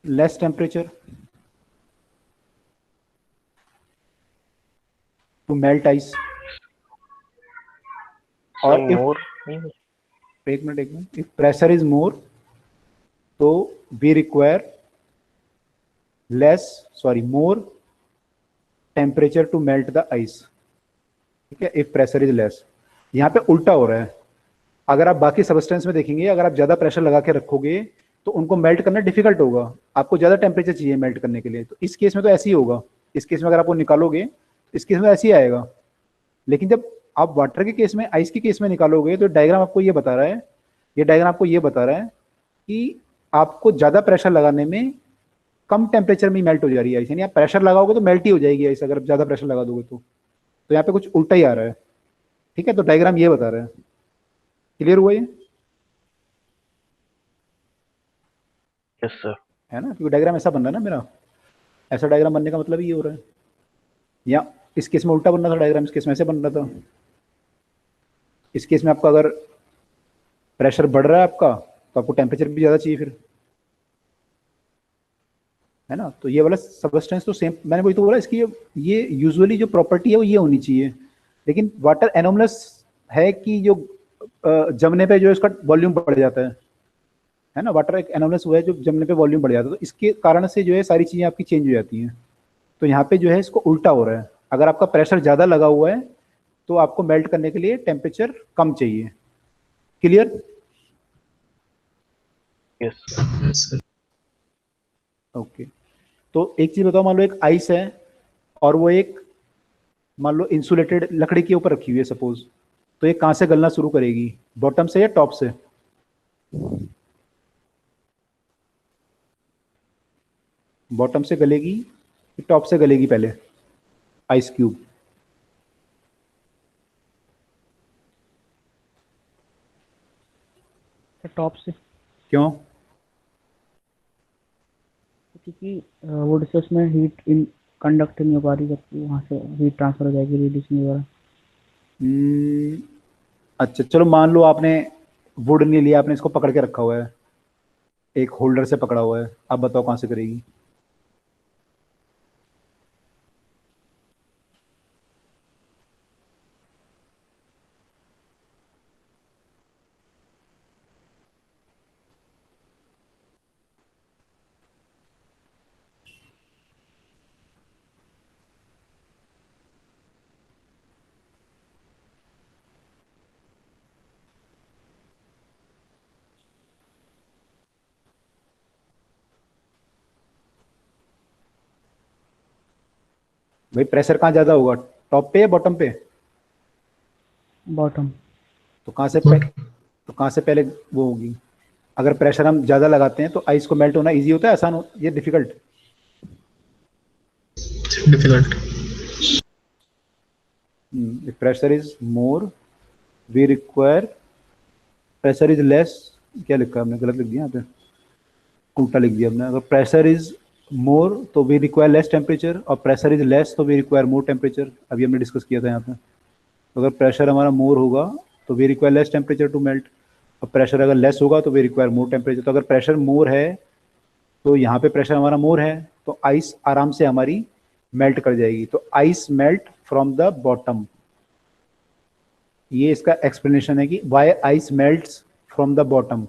less temperature to melt ice. और एक minute, if pressure is more तो we require more temperature to melt the ice, ठीक है। इफ प्रेशर इज लेस, यहाँ पे उल्टा हो रहा है। अगर आप बाकी सबस्टेंस में देखेंगे, अगर आप ज्यादा प्रेशर लगा के रखोगे तो उनको मेल्ट करना डिफिकल्ट होगा, आपको ज्यादा टेम्परेचर चाहिए मेल्ट करने के लिए। तो इस केस में तो ऐसे ही होगा, इस केस में अगर आप वो निकालोगे तो इस केस में ऐसे ही आएगा। लेकिन जब आप वाटर के केस में, आइस के केस में निकालोगे तो डायग्राम आपको ये बता रहा है, ये डायग्राम आपको ये बता रहा है कि आपको ज्यादा प्रेशर लगाने में कम टेम्परेचर में मेल्ट हो जा रही है आइस, यानी आप प्रेशर लगाओगे तो मेल्ट ही हो जाएगी आइस अगर ज्यादा प्रेशर लगा दोगे तो यहाँ पे कुछ उल्टा ही आ रहा है, ठीक है। तो डायग्राम ये बता रहा है। क्लियर हुआ ये? Yes sir. है ना, क्योंकि डायग्राम ऐसा बन रहा है ना मेरा, ऐसा डायग्राम बनने का मतलब ये हो रहा है। या इस केस में उल्टा बनना था डायग्राम, इस केस में ऐसे बन रहा था। इस केस में आपका अगर प्रेशर बढ़ रहा है आपका तो आपको टेम्परेचर भी ज़्यादा चाहिए फिर, है ना। तो ये वाला सबस्टेंस तो सेम, मैंने वही तो बोला, इसकी ये यूजुअली जो प्रॉपर्टी है वो ये होनी चाहिए लेकिन वाटर एनोमलस है कि जो जमने पे जो इसका वॉल्यूम बढ़ जाता है ना, वाटर एक एनोमलस हुआ है जो जमने पे वॉल्यूम बढ़ जाता है, तो इसके कारण से जो है सारी चीजें आपकी चेंज हो जाती हैं। तो यहाँ पे जो है इसको उल्टा हो रहा है, अगर आपका प्रेशर ज्यादा लगा हुआ है तो आपको मेल्ट करने के लिए टेम्परेचर कम चाहिए। Clear? Yes. Yes, sir. Okay. तो एक चीज बताओ, मान लो एक आइस है और वो एक मान लो इंसुलेटेड लकड़ी के ऊपर रखी हुई है सपोज, तो ये कहाँ से गलना शुरू करेगी, बॉटम से या टॉप से? बॉटम से गलेगी कि टॉप से गलेगी पहले आइस क्यूब? टॉप से, क्यों? क्योंकि वो डिस्कस में हीट इन कंडक्ट नहीं हो पा रही, जबकि वहाँ से हीट ट्रांसफर हो जाएगी रेडिएशन वगैरह। अच्छा चलो, मान लो आपने वुड नहीं लिया, आपने इसको पकड़ के रखा हुआ है, एक होल्डर से पकड़ा हुआ है, अब बताओ कहाँ से करेगी? भाई प्रेशर कहाँ ज्यादा होगा, टॉप पे या बॉटम पे? बॉटम। तो कहाँ से But तो कहाँ से पहले वो होगी? अगर प्रेशर हम ज्यादा लगाते हैं तो आइस को मेल्ट होना इजी होता है, आसान हो, ये difficult? difficult. Pressure is more we require, pressure is less, क्या लिखा है हमने, गलत लिख दिया यहाँ पे, उल्टा लिख दिया हमने। अगर प्रेशर इज मोर तो वी रिक्वायर लेस टेम्परेचर, और प्रेशर इज लेस तो वी रिक्वायर मोर टेम्परेचर, अभी हमने डिस्कस किया था यहाँ पे। तो अगर प्रेशर हमारा मोर होगा तो we require less temperature to melt, और प्रेशर अगर लेस होगा तो वी रिक्वायर मोर टेम्परेचर। तो अगर प्रेशर मोर है तो यहाँ पे प्रेशर हमारा मोर है, तो आइस आराम से हमारी मेल्ट कर जाएगी। तो ice melt from the bottom, ये इसका एक्सप्लेनेशन है कि why ice melts from the bottom.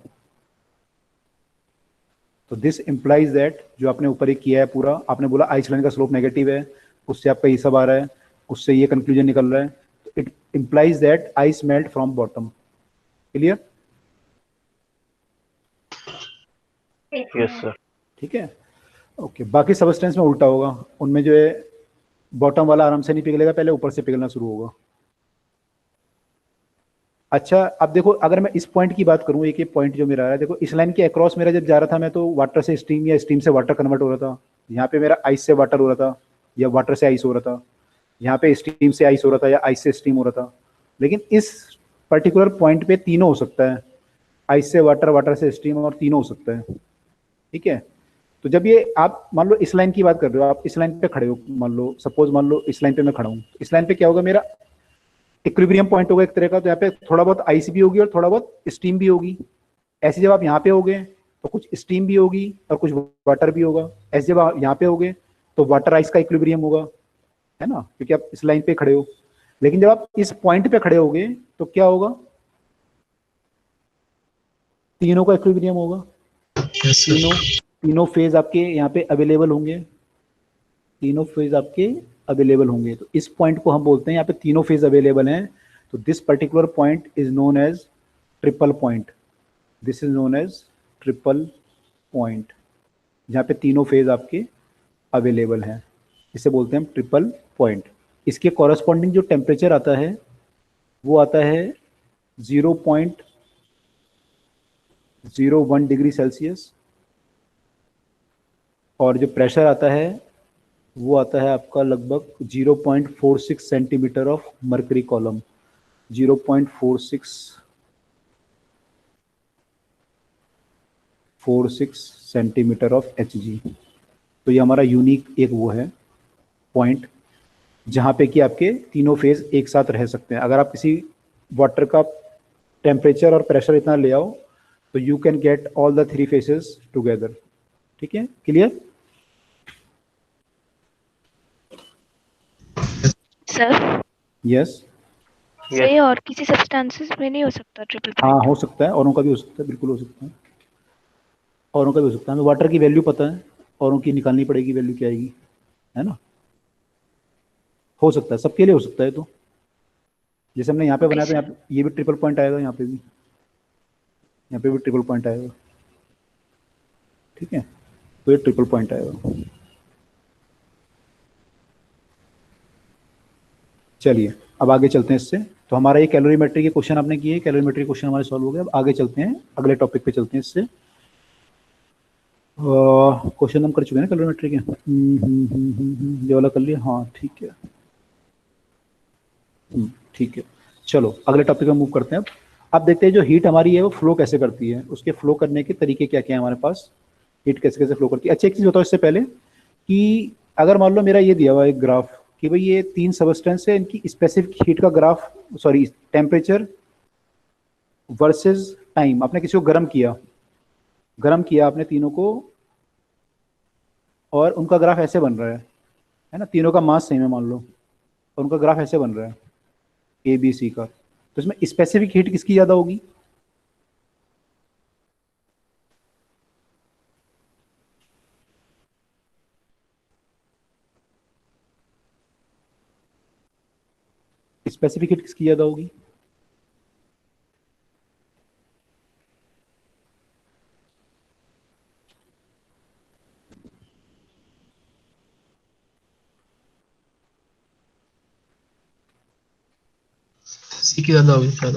तो दिस इम्प्लाइज दैट, जो आपने ऊपर एक किया है पूरा, आपने बोला आइसलैंड का स्लोप नेगेटिव है, उससे आपका ये सब आ रहा है, उससे ये कंक्लूजन निकल रहा है, तो it implies that ice melt from bottom. Clear? Yes sir. ठीक है, ओके। बाकी सबस्टेंस में उल्टा होगा, उनमें जो है बॉटम वाला आराम से नहीं पिघलेगा, पहले ऊपर से पिघलना शुरू होगा। अच्छा अब देखो, अगर मैं इस पॉइंट की बात करूं, एक पॉइंट जो मेरा आ रहा है, देखो इस लाइन के अक्रॉस मेरा जब जा रहा था मैं, तो वाटर से स्टीम या स्टीम से वाटर कन्वर्ट हो रहा था, यहाँ पे मेरा आइस से वाटर हो रहा था या वाटर से आइस हो रहा था, यहाँ पे स्टीम से आइस हो रहा था या आइस से स्टीम हो रहा था। लेकिन इस पर्टिकुलर पॉइंट पे तीनों हो सकता है, आइस से वाटर, वाटर से स्टीम, और तीनों हो सकता है। ठीक है, तो जब ये आप मान लो इस लाइन की बात कर रहे हो, आप इस लाइन पे खड़े हो, मान लो सपोज, मान लो इस लाइन पे मैं खड़ा हूँ, इस लाइन पे क्या होगा, मेरा इक्विलिब्रियम पॉइंट होगा एक तरह का। तो यहाँ पे थोड़ा बहुत आइस भी होगी और थोड़ा बहुत स्टीम भी होगी। ऐसे जब आप यहाँ पे होगे तो कुछ स्टीम भी होगी और कुछ वाटर भी होगा। ऐसे जब आप यहाँ पे होगे तो वाटर आइस का इक्विलिब्रियम होगा, है ना, क्योंकि आप इस लाइन पे खड़े हो। लेकिन जब आप इस पॉइंट पे खड़े होगे तो क्या होगा, तीनों का इक्विलिब्रियम होगा। Yes, sir. तीनों फेज आपके यहाँ पे अवेलेबल होंगे, तीनों फेज आपके अवेलेबल होंगे। तो इस पॉइंट को हम बोलते हैं, यहाँ पे तीनों फेज अवेलेबल हैं, तो this particular point is known as triple point. This is known as triple point, जहाँ पे तीनों फेज आपके अवेलेबल हैं, इसे बोलते हैं हम ट्रिपल पॉइंट। इसके कॉरस्पॉन्डिंग जो टेम्परेचर आता है वो आता है 0.01 डिग्री सेल्सियस, और जो प्रेशर आता है वो आता है आपका लगभग 0.46 centimetre of mercury column, 0.46 centimetre of Hg। तो ये हमारा यूनिक एक वो है पॉइंट जहाँ पे कि आपके तीनों फेज एक साथ रह सकते हैं। अगर आप किसी वाटर का टेम्परेचर और प्रेशर इतना ले आओ तो you can get all the three faces together. ठीक है, क्लियर? Sir, yes. सही है, और किसी सब्सटेंसेस में नहीं हो सकता ट्रिपल हाँ पॉइंट? हो सकता है, औरों का भी हो सकता है, बिल्कुल हो सकता है, औरों का भी हो सकता है। हमें वाटर की वैल्यू पता है, औरों की निकालनी पड़ेगी वैल्यू क्या आएगी, है ना। हो सकता है, सबके लिए हो सकता है। तो जैसे हमने यहाँ पे ओके बनाया तो यहाँ सर। पे ये भी ट्रिपल पॉइंट आएगा, यहाँ पे भी ट्रिपल पॉइंट आएगा, ठीक है। तो ये ट्रिपल पॉइंट आएगा। चलिए अब आगे चलते हैं इससे। तो हमारा ये कैलोरीमेट्री के क्वेश्चन आपने किए, कैलोरीमेट्री क्वेश्चन हमारे सॉल्व हो गए। अब आगे चलते हैं, अगले टॉपिक पे चलते हैं इससे। क्वेश्चन हम कर चुके हैं ना कैलोरीमेट्री के, ये वाला कर लिया, हाँ ठीक है। ठीक है, चलो अगले टॉपिक में मूव करते हैं। अब देखते हैं जो हीट हमारी है वो फ्लो कैसे करती है, उसके फ्लो करने के तरीके क्या क्या है हमारे पास, हीट कैसे कैसे फ्लो करती है। अच्छा एक चीज़ बताओ इससे पहले कि अगर मान लो मेरा ये दिया हुआ एक ग्राफ कि भाई ये 3 सबस्टेंस है, इनकी स्पेसिफिक हीट का graph, sorry temperature versus time, आपने किसी को गर्म किया आपने तीनों को, और उनका ग्राफ ऐसे बन रहा है ना, तीनों का मास सेम है मान लो, और उनका ग्राफ ऐसे बन रहा है ए बी सी का। तो इसमें स्पेसिफिक हीट किसकी ज़्यादा होगी? स्पेसिफिक हीट किसकी ज़्यादा होगी? सी की ज्यादा होगी शायद।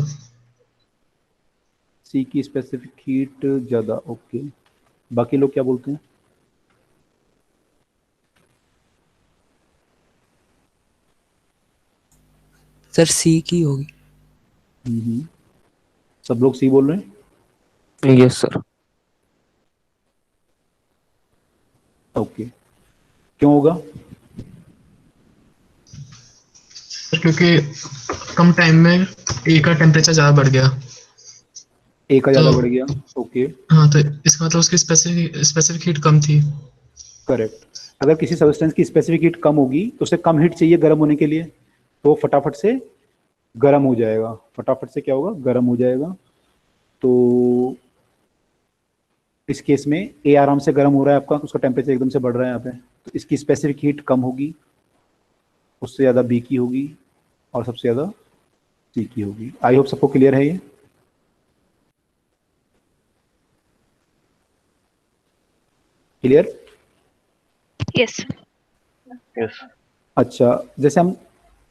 सी की स्पेसिफिक हीट ज़्यादा, ओके। बाकी लोग क्या बोलते हैं? सर सी की होगी। सब लोग सी बोल रहे हैं, यस सर। ओके। क्यों होगा? क्योंकि कम टाइम में ए का टेम्परेचर ज्यादा बढ़ गया। ए का तो ज़्यादा बढ़ गया, ओके हाँ, तो इसका मतलब उसकी स्पेसिफिक हीट कम थी। करेक्ट। अगर किसी सब्सटेंस की स्पेसिफिक हीट कम होगी तो उसे कम हीट चाहिए गर्म होने के लिए, तो वो फटाफट से गर्म हो जाएगा, फटाफट से क्या होगा, गर्म हो जाएगा। तो इस केस में ए आराम से गर्म हो रहा है आपका, उसका टेम्परेचर एकदम से बढ़ रहा है यहाँ पे, तो इसकी स्पेसिफिक हीट कम होगी, उससे ज़्यादा बी की होगी, और सबसे ज़्यादा सी की होगी। आई होप सबको क्लियर है ये। क्लियर? यस। यस। अच्छा, जैसे हम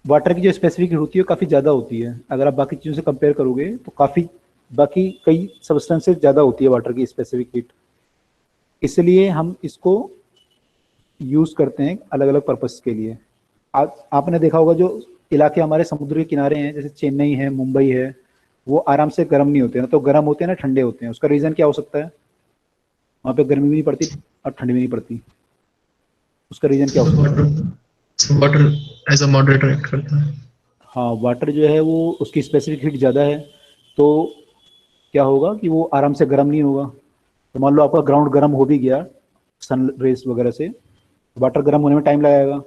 वाटर की जो स्पेसिफिक हीट होती है काफ़ी ज़्यादा होती है, अगर आप बाकी चीज़ों से कंपेयर करोगे तो काफ़ी बाकी कई सब्सटेंसेस ज़्यादा होती है वाटर की स्पेसिफिक हीट, इसलिए हम इसको यूज़ करते हैं अलग अलग पर्पस के लिए। आपने देखा होगा जो इलाके हमारे समुद्र के किनारे हैं, जैसे चेन्नई है, मुंबई है, वो आराम से गर्म नहीं होते ना, तो गर्म होते हैं ना ठंडे होते हैं। उसका रीज़न क्या हो सकता है? वहाँ पे गर्मी भी नहीं पड़ती और ठंडी भी नहीं पड़ती, उसका रीज़न क्या हो सकता है? Water as a moderator act करता है। हाँ, वाटर जो है वो उसकी स्पेसिफिक हीट ज़्यादा है, तो क्या होगा कि वो आराम से गर्म नहीं होगा। तो मान लो आपका ग्राउंड गर्म हो भी गया सन रेस वगैरह से, वाटर गर्म होने में टाइम लगेगा।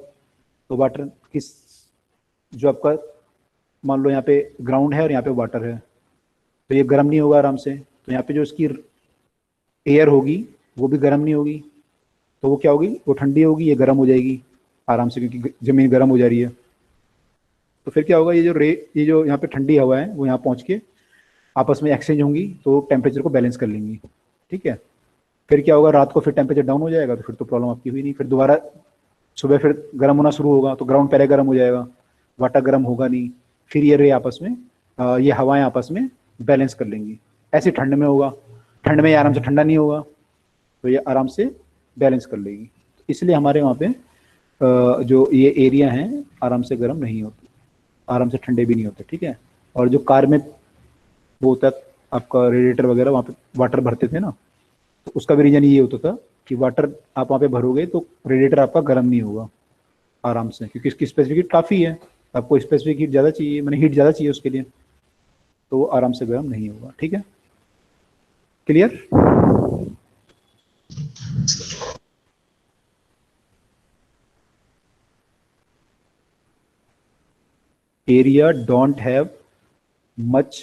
तो वाटर किस, जो आपका मान लो यहाँ पे ग्राउंड है और यहाँ पे वाटर है, तो ये गर्म नहीं होगा आराम से, तो यहाँ पे जो इसकी एयर होगी वो भी गर्म नहीं होगी, तो वो क्या होगी, वो ठंडी होगी, ये गर्म हो जाएगी आराम से, क्योंकि ज़मीन गर्म हो जा रही है। तो फिर क्या होगा, ये जो यहाँ पे ठंडी हवा है वो यहाँ पहुँच के आपस में एक्सचेंज होंगी, तो टेम्परेचर को बैलेंस कर लेंगी, ठीक है। फिर क्या होगा, रात को फिर टेम्परेचर डाउन हो जाएगा, तो फिर तो प्रॉब्लम आपकी हुई नहीं। फिर दोबारा सुबह फिर गर्म होना शुरू होगा, तो ग्राउंड पहले गर्म हो जाएगा, वाटर गर्म होगा नहीं, फिर ये रे आपस में ये हवाएं आपस में बैलेंस कर लेंगी। ऐसे ठंड में होगा, ठंड में ये आराम से ठंडा नहीं होगा, तो ये आराम से बैलेंस कर लेगी। इसलिए हमारे वहाँ पे जो ये एरिया हैं आराम से गर्म नहीं होते, आराम से ठंडे भी नहीं होते, ठीक है। और जो कार में वो होता है आपका रेडिएटर वगैरह, वहाँ पे वाटर भरते थे ना, तो उसका भी रीज़न ये होता था कि वाटर आप वहाँ पे भरोगे तो रेडिएटर आपका गर्म नहीं होगा आराम से, क्योंकि इसकी स्पेसिफिक हीट काफ़ी है, आपको स्पेसिफिक हीट ज़्यादा चाहिए, मैंने हीट ज़्यादा चाहिए उसके लिए, तो वो आराम से गर्म नहीं होगा, ठीक है। Clear? Area don't have much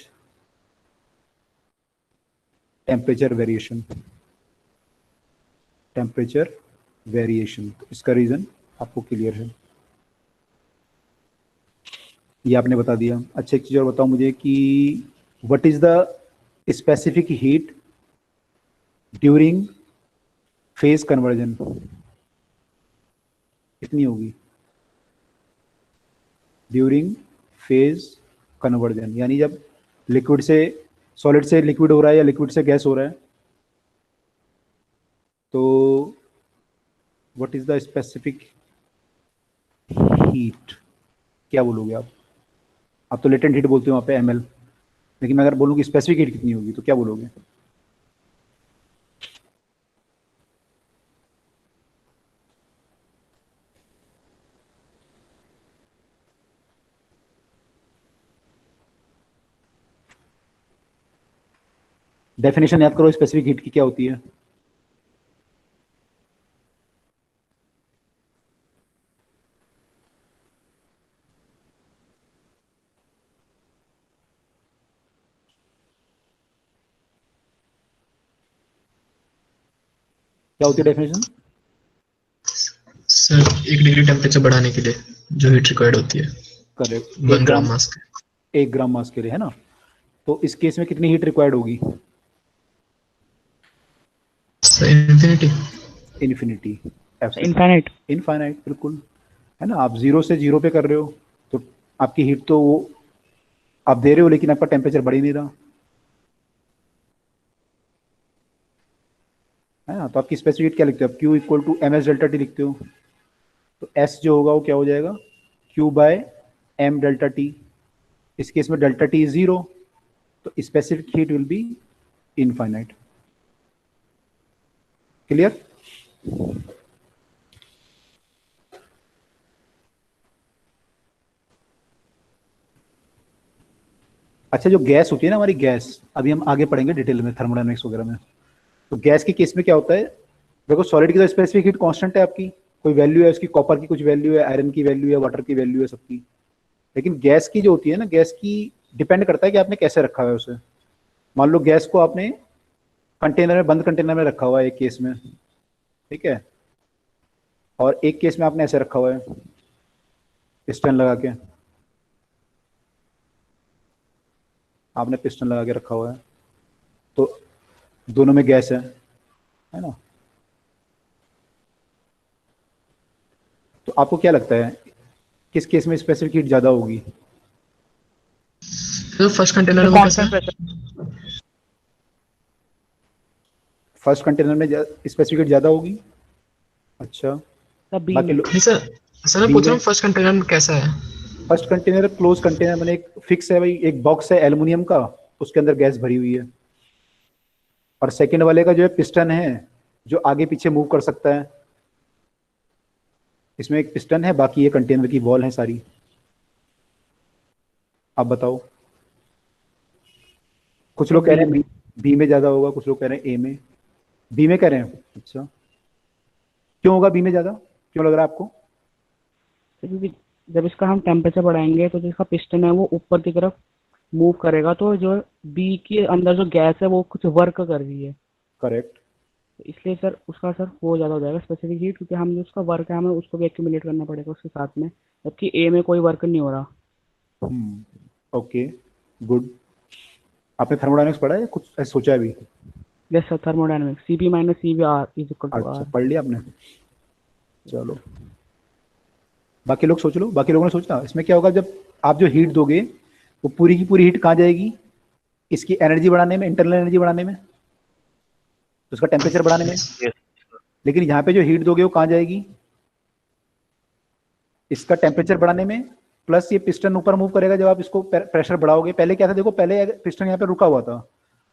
temperature variation, temperature variation. इसका रीजन आपको क्लियर है, ये आपने बता दिया। अच्छा एक चीज और बताओ मुझे कि what is the specific heat during phase conversion, कितनी होगी ड्यूरिंग फेज कन्वर्जन, यानी जब लिक्विड से सॉलिड से लिक्विड हो रहा है या लिक्विड से गैस हो रहा है, तो what is the specific heat, क्या बोलोगे आप तो लेटेंट हीट बोलते हो वहाँ पे ml, लेकिन मैं अगर बोलूँ कि स्पेसिफिक हीट कितनी होगी तो क्या बोलोगे? डेफिनेशन याद करो स्पेसिफिक हीट की क्या होती है। क्या होती है डेफिनेशन? सर 1 डिग्री टेम्परेचर बढ़ाने के लिए जो हीट रिक्वायर्ड होती है करेक्ट, 1 ग्राम मास के। 1 ग्राम मास के लिए, है ना। तो इस केस में कितनी हीट रिक्वायर्ड होगी? Sir infinity. Infinity, infinite. Infinite, बिल्कुल, है ना। आप 0 से 0 पे कर रहे हो तो आपकी हीट तो वो आप दे रहे हो, लेकिन आपका टेम्परेचर बढ़ ही नहीं रहा, है ना। तो आपकी स्पेसिफिक हीट क्या लिखते हो आप? Q equal to M S delta T लिखते हो, तो S जो होगा वो क्या हो जाएगा? Q by M delta T. इस केस में डेल्टा टी इज 0, तो specific heat will be infinite. Clear? अच्छा, जो गैस होती है ना हमारी गैस, अभी हम आगे पढ़ेंगे डिटेल में थर्मोडायनेमिक्स वगैरह में। तो गैस के केस में क्या होता है, देखो सॉलिड की तो स्पेसिफिक हीट कांस्टेंट है, आपकी कोई वैल्यू है उसकी, कॉपर की कुछ वैल्यू है, आयरन की वैल्यू है, वाटर की वैल्यू है, सबकी। लेकिन गैस की जो होती है ना, गैस की डिपेंड करता है कि आपने कैसे रखा हुआ है उसे। मान लो गैस को आपने कंटेनर में, बंद कंटेनर में रखा हुआ है एक केस में, ठीक है, और एक केस में आपने ऐसे रखा हुआ है पिस्टन लगा के, आपने पिस्टन लगा के रखा हुआ है, तो दोनों में गैस है ना। तो आपको क्या लगता है किस केस में स्पेसिफिक हीट ज्यादा होगी? तो फर्स्ट कंटेनर में कैसा है? फर्स्ट कंटेनर में स्पेसिफिक हीट ज्यादा होगी। अच्छा, तब बाकी लोग नहीं सर, सर मैं पूछ रहा हूँ फर्स्ट कंटेनर में कैसा है? फर्स्ट कंटेनर क्लोज कंटेनर, मैंने एक फिक्स है भाई, एक बॉक्स है एल्युमिनियम का, उसके अंदर गैस भरी हुई है। और सेकंड वाले का जो है पिस्टन है, जो आगे पीछे मूव कर सकता है। इसमें एक पिस्टन है, बाकी ये कंटेनर की वॉल है सारी। आप बताओ, कुछ लोग कह रहे हैं बी में ज्यादा होगा, कुछ लोग कह रहे हैं ए में। बी में कह रहे हैं, अच्छा क्यों होगा बी में ज्यादा, क्यों लग रहा है आपको? क्योंकि जब इसका हम टेम्परेचर बढ़ाएंगे तो जो इसका पिस्टन है वो ऊपर की तरफ मूव करेगा, तो जो बी के अंदर जो गैस है वो कुछ वर्क कर रही है। करेक्ट। तो इसलिए सर उसका सर वो ज़्यादा हो जाएगा स्पेसिफिक हीट, क्योंकि हम जो उसका वर्क है हमें उसको भी एक्यूमुलेट करना पड़ेगा उसके साथ में, जबकि ए में कोई वर्क नहीं हो रहा। Okay, good. आपने थर्मोडायनेमिक्स पढ़ा है या कुछ ऐसा सोचा है अभी? Yes sir, thermodynamics CP minus CV R is equal to अच्छा, R। पढ़ लिया आपने, चलो। बाकी लोग सोच लो, बाकी लोगों ने सोचा इसमें क्या होगा। जब आप जो हीट दोगे वो पूरी की पूरी हीट कहाँ जाएगी? इसकी एनर्जी बढ़ाने में, इंटरनल एनर्जी बढ़ाने में, तो उसका टेम्परेचर बढ़ाने में। लेकिन यहाँ पे जो हीट दोगे वो कहाँ जाएगी? इसका टेम्परेचर बढ़ाने में, प्लस ये पिस्टन ऊपर मूव करेगा जब आप इसको प्रेशर बढ़ाओगे। पहले क्या था, देखो पहले पिस्टन यहाँ पे रुका हुआ था,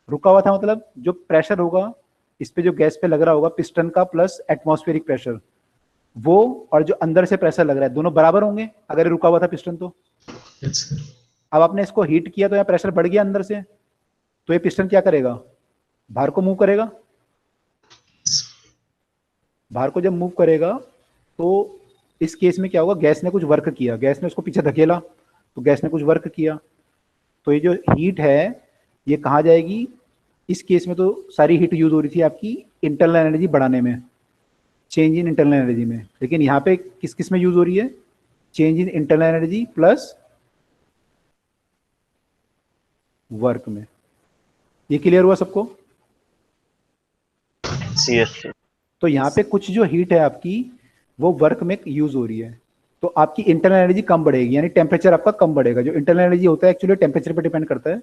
रुका हुआ था मतलब जो प्रेशर होगा इस पे, जो गैस पे लग रहा होगा पिस्टन का प्लस एटमॉस्फेरिक प्रेशर, वो और जो अंदर से प्रेशर लग रहा है दोनों बराबर होंगे अगर ये रुका हुआ था पिस्टन तो। Yes, sir. अब आपने इसको हीट किया तो यहाँ प्रेशर बढ़ गया अंदर से, तो ये पिस्टन क्या करेगा? बाहर को मूव करेगा। बाहर को जब मूव करेगा तो इस केस में क्या होगा, गैस ने कुछ वर्क किया, गैस ने उसको पीछे धकेला, तो गैस ने कुछ वर्क किया, तो ये जो हीट है ये कहाँ जाएगी, इस केस में तो सारी हीट यूज हो रही थी आपकी इंटरनल एनर्जी बढ़ाने में, चेंज इन इंटरनल एनर्जी में, लेकिन यहाँ पे किस किस में यूज हो रही है, change in internal energy plus work में। ये क्लियर हुआ सबको? यस। तो यहाँ पे कुछ जो हीट है आपकी वो वर्क में यूज हो रही है, तो आपकी इंटरनल एनर्जी कम बढ़ेगी, यानी टेम्परेचर आपका कम बढ़ेगा। जो इंटरनल एनर्जी होता है एक्चुअली टेम्परेचर पर डिपेंड करता है,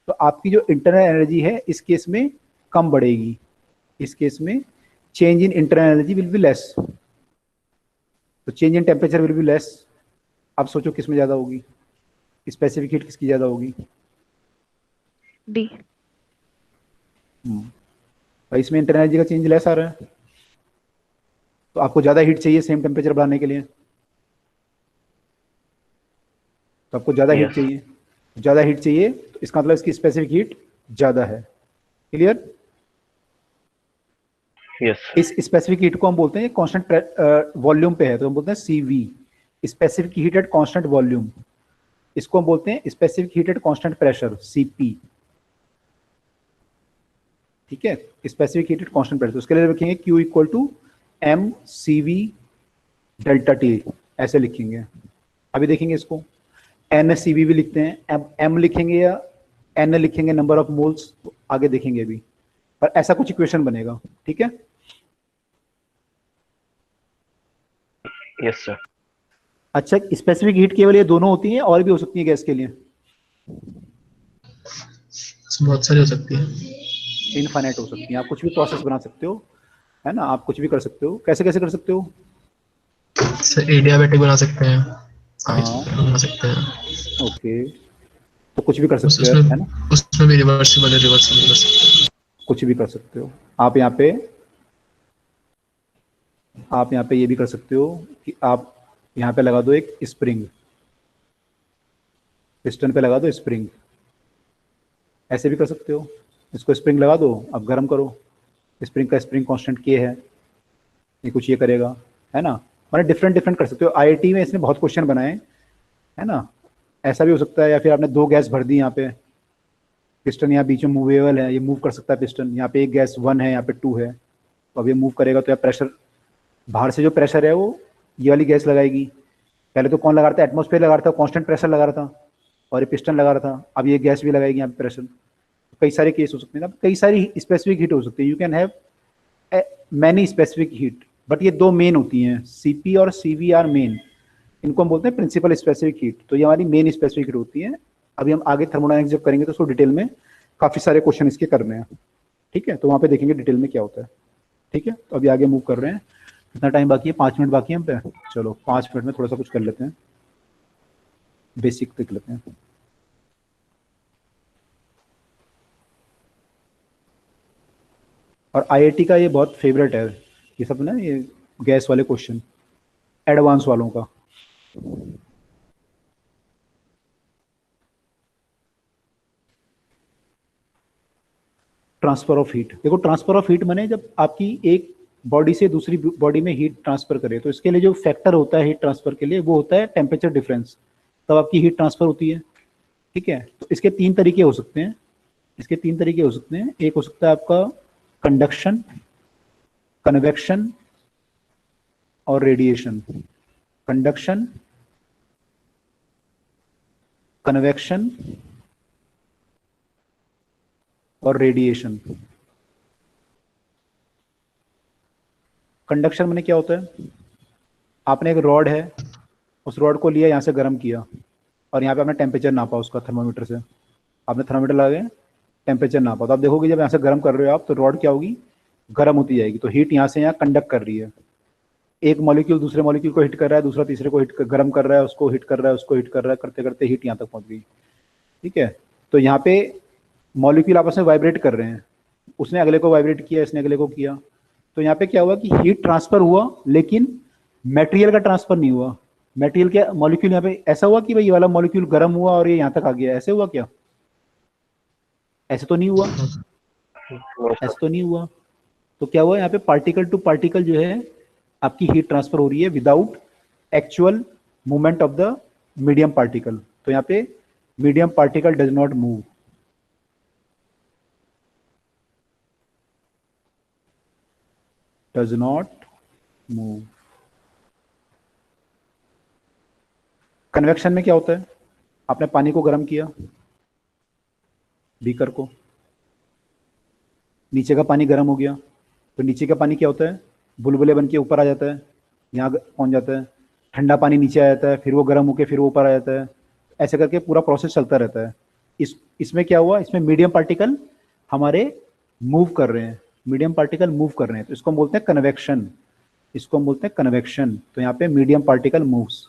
तो आपकी जो इंटरनल एनर्जी है इस केस में कम बढ़ेगी, इस केस में change in internal energy will be less, तो change in temperature will be less. अब सोचो किस में ज्यादा होगी, स्पेसिफिक हीट किसकी ज्यादा होगी? डी। और इसमें इंटरनल एनर्जी का चेंज लेस आ रहा है, तो आपको ज्यादा हीट चाहिए सेम टेम्परेचर बढ़ाने के लिए, तो आपको ज्यादा हीट चाहिए, ज्यादा हीट चाहिए तो इसका मतलब इसकी स्पेसिफिक हीट ज्यादा है। क्लियर? यस। इस स्पेसिफिक हीट को हम बोलते हैं कांस्टेंट वॉल्यूम पे है तो हम बोलते हैं CV, specific heat at constant volume. इसको हम बोलते हैं specific heat at constant pressure, CP. ठीक है, specific heat at constant pressure, उसके लिए लिखेंगे Q equal to M C V delta T, ऐसे लिखेंगे। अभी देखेंगे इसको, एन सी वी भी लिखते हैं, एम लिखेंगे या एन लिखेंगे नंबर ऑफ मोल्स, आगे देखेंगे अभी, पर ऐसा कुछ इक्वेशन बनेगा। ठीक है, यस सर। अच्छा, स्पेसिफिक हीट केवल ये दोनों होती हैं और भी हो सकती है गैस के लिए? बहुत सारी हो सकती है, इनफाइनाइट हो सकती है, आप कुछ भी प्रोसेस बना सकते हो, है ना, आप कुछ भी कर सकते हो। कैसे कैसे कर सकते हो? सर एडियाबेटिक बना सकते हैं, हाँ, बना सकते हैं, ओके, तो कुछ भी कर सकते हो, है ना, उसमें भी रिवर्सिबल कर सकते हैं, कुछ भी कर सकते हो। आप यहाँ पे ये भी कर सकते हो कि आप यहाँ पे लगा दो एक स्प्रिंग, पिस्टन पे लगा दो स्प्रिंग, ऐसे भी कर सकते हो। इसको स्प्रिंग लगा दो, अब गर्म करो, स्प्रिंग का स्प्रिंग कांस्टेंट के है, ये कुछ ये करेगा, है ना, मतलब डिफरेंट डिफरेंट कर सकते हो। आईआईटी में इसने बहुत क्वेश्चन बनाए, है ना, ऐसा भी हो सकता है। या फिर आपने दो गैस भर दी, यहाँ पे पिस्टन यहाँ बीच में मूवेबल है, ये मूव कर सकता है पिस्टन, यहाँ पे एक गैस 1 है, यहाँ पे 2 है, तो अब ये मूव करेगा तो यहाँ प्रेशर, बाहर से जो प्रेशर है वो ये वाली गैस लगाएगी। पहले तो कौन लगा रहा था, एटमॉस्फेयर लगा रहा था, कांस्टेंट प्रेशर लगा रहा था, और ये पिस्टन लगा रहा था, अब ये गैस भी लगाएगी यहाँ पे प्रेशर। कई सारे केस हो सकते हैं, कई सारी स्पेसिफिक हीट हो सकती है, you can have many specific heat, but ये दो मेन होती हैं, सीपी और सीवी आर मेन, इनको हम बोलते हैं प्रिंसिपल स्पेसिफिक हीट, तो ये हमारी मेन स्पेसिफिक हीट होती है। अभी हम आगे थर्मोडायनेमिक्स जब करेंगे तो उसको डिटेल में काफी सारे क्वेश्चन इसके करने हैं, ठीक है, तो वहाँ पे देखेंगे डिटेल में क्या होता है। ठीक है, तो अभी आगे मूव कर रहे हैं। कितना टाइम बाकी है? 5 मिनट बाकी है हम पे। चलो 5 मिनट में थोड़ा सा कुछ कर लेते हैं, बेसिक देख लेते हैं। और आईआईटी का ये बहुत फेवरेट है, ये सब ना, ये गैस वाले क्वेश्चन, एडवांस वालों का। ट्रांसफर ऑफ हीट, देखो ट्रांसफर ऑफ हीट माने जब आपकी एक बॉडी से दूसरी बॉडी में हीट ट्रांसफर करे, तो इसके लिए जो फैक्टर होता है हीट ट्रांसफर के लिए वो होता है टेम्परेचर डिफरेंस, तब आपकी हीट ट्रांसफर होती है। ठीक है, तो इसके 3 तरीके हो सकते हैं, इसके 3 तरीके हो सकते हैं। एक हो सकता है आपका कंडक्शन, कन्वेक्शन और रेडिएशन। कंडक्शन, कन्वेक्शन और रेडिएशन। कंडक्शन में क्या होता है, आपने एक रॉड है, उस रॉड को लिया, यहाँ से गर्म किया, और यहाँ पे आपने टेम्परेचर नापा उसका थर्मामीटर से, आपने थर्मामीटर लगा टेम्परेचर नापा, तो आप देखोगे जब यहाँ से गर्म कर रहे हो आप, तो रॉड क्या होगी, गर्म होती जाएगी, तो हीट यहाँ से यहाँ कंडक्ट कर रही है। एक मॉलिक्यूल दूसरे मॉलिक्यूल को हिट कर रहा है, दूसरा तीसरे को गर्म कर रहा है, उसको हिट कर रहा है, उसको हिट कर रहा है, करते करते हीट यहाँ तक पहुँच गई। ठीक है, तो यहाँ पे मॉलिक्यूल आपस में वाइब्रेट कर रहे हैं, उसने अगले को वाइब्रेट किया, इसने अगले को किया, तो यहाँ पे क्या हुआ कि हीट ट्रांसफर हुआ, लेकिन मटेरियल का ट्रांसफर नहीं हुआ। मटेरियल के मॉलिक्यूल यहाँ पे ऐसा हुआ कि भाई ये वाला मॉलिक्यूल गर्म हुआ और ये यहाँ तक आ गया, ऐसे हुआ क्या? ऐसे तो नहीं हुआ, ऐसे तो नहीं हुआ। तो क्या हुआ, यहाँ पे पार्टिकल टू पार्टिकल जो है आपकी हीट ट्रांसफर हो रही है without actual movement of the medium particle. तो यहाँ पे medium particle does not move. Does not move. Convection में क्या होता है, आपने पानी को गर्म किया, बीकर को, नीचे का पानी गर्म हो गया, तो नीचे का पानी क्या होता है, बुलबुले बन के ऊपर आ जाता है, यहाँ पहुंच जाता है, ठंडा पानी नीचे आ जाता है, फिर वो गर्म होके फिर वो ऊपर आ जाता है, ऐसे करके पूरा प्रोसेस चलता रहता है। इसमें क्या हुआ, इसमें मीडियम पार्टिकल हमारे मूव कर रहे हैं, मीडियम पार्टिकल मूव कर रहे हैं, तो इसको हम बोलते हैं कन्वेक्शन, इसको हम बोलते हैं कन्वेक्शन। तो यहाँ पे मीडियम पार्टिकल मूव्स।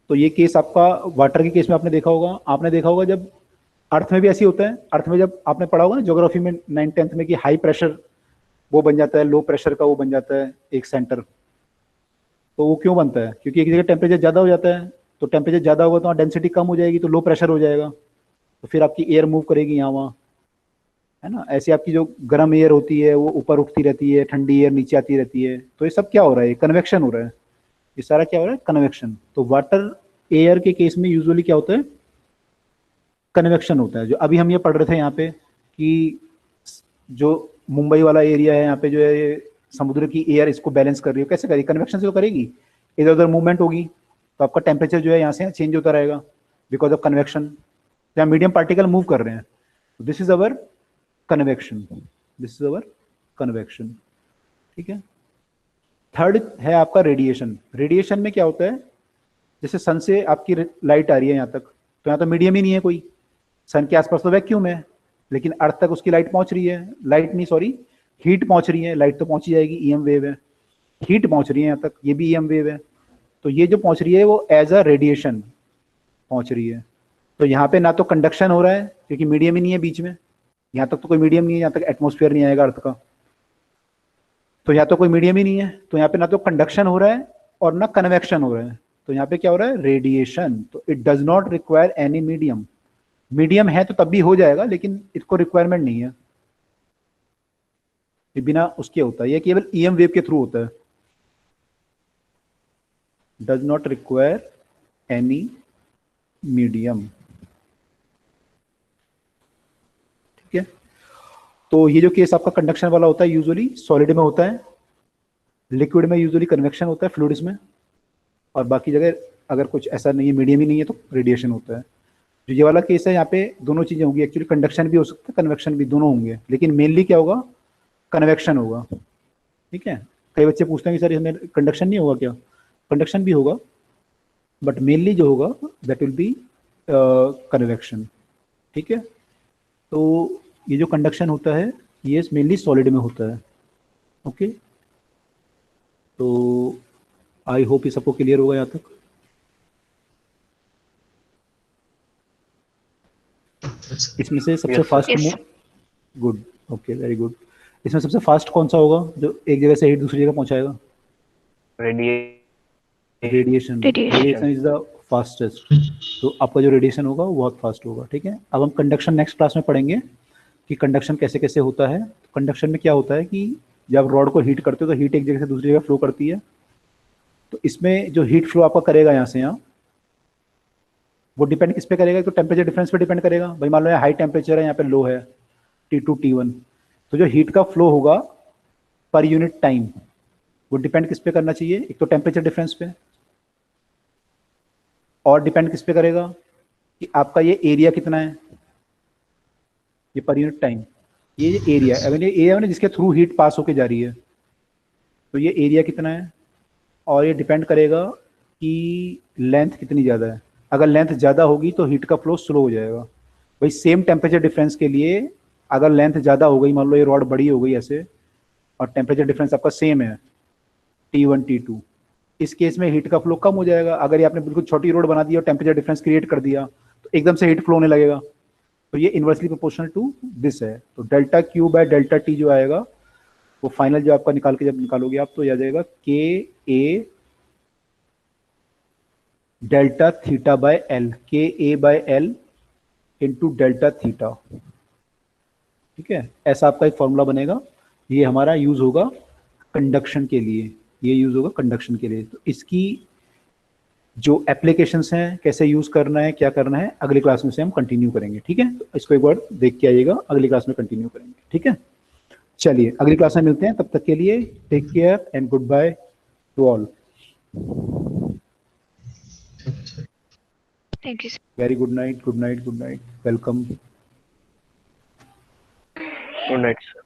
तो ये केस आपका वाटर के केस में आपने देखा होगा जब अर्थ में भी ऐसी होता है। अर्थ में जब आपने पढ़ा होगा ना ज्योग्राफी में 9th-10th में कि हाई प्रेशर वो बन जाता है, लो प्रेशर का वो बन जाता है एक सेंटर। तो वो क्यों बनता है, क्योंकि एक जगह टेम्परेचर ज़्यादा हो जाता है, तो टेम्परेचर ज़्यादा होगा तो वहाँ डेंसिटी कम हो जाएगी, तो लो प्रेशर हो जाएगा, तो फिर आपकी एयर मूव करेगी यहाँ वहाँ, है ना। ऐसे आपकी जो गर्म एयर होती है वो ऊपर उठती रहती है, ठंडी एयर नीचे आती रहती है, तो ये सब क्या हो रहा है, कन्वेक्शन हो रहा है, ये सारा क्या हो रहा है, कन्वेक्शन। तो वाटर एयर के केस में यूजुअली क्या होता है, कन्वेक्शन होता है। जो अभी हम ये पढ़ रहे थे यहाँ पे कि जो मुंबई वाला एरिया है, यहाँ पे जो है समुद्र की एयर इसको बैलेंस कर रही है, कैसे करेगी, कन्वेक्शन से तो करेगी, इधर उधर मूवमेंट होगी, तो आपका टेम्परेचर जो है यहाँ से चेंज होता रहेगा बिकॉज ऑफ कन्वेक्शन। यहाँ मीडियम पार्टिकल मूव कर रहे हैं, this is our convection, this is our convection, ठीक है। थर्ड है आपका रेडिएशन। रेडिएशन में क्या होता है, जैसे सन से आपकी लाइट आ रही है यहाँ तक, तो यहाँ तो मीडियम ही नहीं है कोई, सन के आसपास तो वैक्यूम है, लेकिन अर्थ तक उसकी लाइट पहुंच रही है, लाइट नहीं सॉरी हीट पहुंच रही है, लाइट तो पहुंची जाएगी, ईएम वेव है, हीट पहुंच रही है यहाँ तक, ये भी ईएम वेव है। तो ये जो पहुंच रही है वो एज अ रेडिएशन पहुंच रही है। तो यहाँ पे ना तो कंडक्शन हो रहा है क्योंकि मीडियम ही नहीं है बीच में, यहाँ तक तो कोई मीडियम नहीं है, यहाँ तक एटमोस्फेयर नहीं आएगा अर्थ का, तो यहाँ तो कोई मीडियम ही नहीं है, तो यहाँ पे ना तो कंडक्शन हो रहा है और ना कन्वेक्शन हो रहा है, तो यहाँ पे क्या हो रहा है, रेडिएशन। तो it does not require any medium, medium है तो तब भी हो जाएगा, लेकिन इसको रिक्वायरमेंट नहीं है, ये बिना उसके होता है, ये केवल ईएम वेव के थ्रू होता है, does not require any medium, ठीक है। तो ये जो केस आपका कंडक्शन वाला होता है यूजुअली सॉलिड में होता है, लिक्विड में यूजुअली कन्वेक्शन होता है, फ्लूइड्स में, और बाकी जगह अगर कुछ ऐसा नहीं है, मीडियम ही नहीं है, तो रेडिएशन होता है। जो ये वाला केस है यहाँ पे दोनों चीजें होंगी, एक्चुअली कंडक्शन भी हो सकता है, कन्वेक्शन भी, दोनों होंगे, लेकिन मेनली क्या होगा, कन्वेक्शन होगा, ठीक है। कई बच्चे पूछते हैं कि सर इसमें कंडक्शन नहीं होगा क्या, कंडक्शन भी होगा, बट मेनली जो होगा दैट विल बी कन्वेक्शन, ठीक है। तो ये जो कंडक्शन होता है ये मेनली सॉलिड में होता है, ओके। तो आई होप ये सबको क्लियर होगा यहाँ तक। इसमें से सबसे fast Yes. Good, okay, very good. इसमें सबसे फास्ट कौन सा होगा जो एक जगह से हीट दूसरी जगह पहुंचाएगा, radiation, radiation is the fastest. तो आपका जो रेडिएशन होगा वो बहुत फास्ट होगा, ठीक है। अब हम कंडक्शन नेक्स्ट क्लास में पढ़ेंगे कि कंडक्शन कैसे कैसे होता है। कंडक्शन में क्या होता है कि जब रॉड को हीट करते हो तो हीट एक जगह से दूसरी जगह फ्लो करती है, तो इसमें जो हीट फ्लो आपका करेगा यहाँ से यहाँ, वो डिपेंड किस पे करेगा, तो टेम्परेचर डिफरेंस पे डिपेंड करेगा। भाई मान लो यहाँ हाई टेम्परेचर है, यहाँ पे लो है, T2 T1, तो जो हीट का फ्लो होगा पर यूनिट टाइम वो डिपेंड किस पे करना चाहिए, एक तो टेम्परेचर डिफरेंस पे, और डिपेंड किस पे करेगा कि आपका ये एरिया कितना है, ये पर यूनिट टाइम, ये एरिया, अगर ये एरिया है ना जिसके थ्रू हीट पास होके जा रही है, तो ये एरिया कितना है, और ये डिपेंड करेगा कि लेंथ कितनी ज़्यादा है। अगर लेंथ ज़्यादा होगी तो हीट का फ्लो स्लो हो जाएगा। भाई सेम टेम्परेचर डिफरेंस के लिए अगर लेंथ ज़्यादा हो गई, मान लो ये रॉड बड़ी हो गई ऐसे, और टेम्परेचर डिफरेंस आपका सेम है T1 T2, इस केस में हीट का फ्लो कम हो जाएगा। अगर ये आपने बिल्कुल छोटी रोड बना दी और टेम्परेचर डिफरेंस क्रिएट कर दिया तो एकदम से हीट फ्लो होने लगेगा, तो ये इन्वर्सली प्रोपोर्शनल टू दिस है। तो delta Q by delta T जो आएगा वो फाइनल जो आपका निकाल के जब निकालोगे आप, तो यह आ जाएगा KA delta theta by L, KA by L into delta theta, ठीक है। ऐसा आपका एक फॉर्मूला बनेगा, ये हमारा यूज होगा कंडक्शन के लिए, ये यूज होगा कंडक्शन के लिए। तो इसकी जो एप्लीकेशंस हैं, कैसे यूज करना है, क्या करना है, अगली क्लास में से हम कंटिन्यू करेंगे, ठीक है। तो इसको एक बार देख के आइएगा, अगली क्लास में कंटिन्यू करेंगे, ठीक है। चलिए अगली क्लास में मिलते हैं, तब तक के लिए take care and good bye to all. Thank you. Very good night, good night, good night, welcome. Good night sir.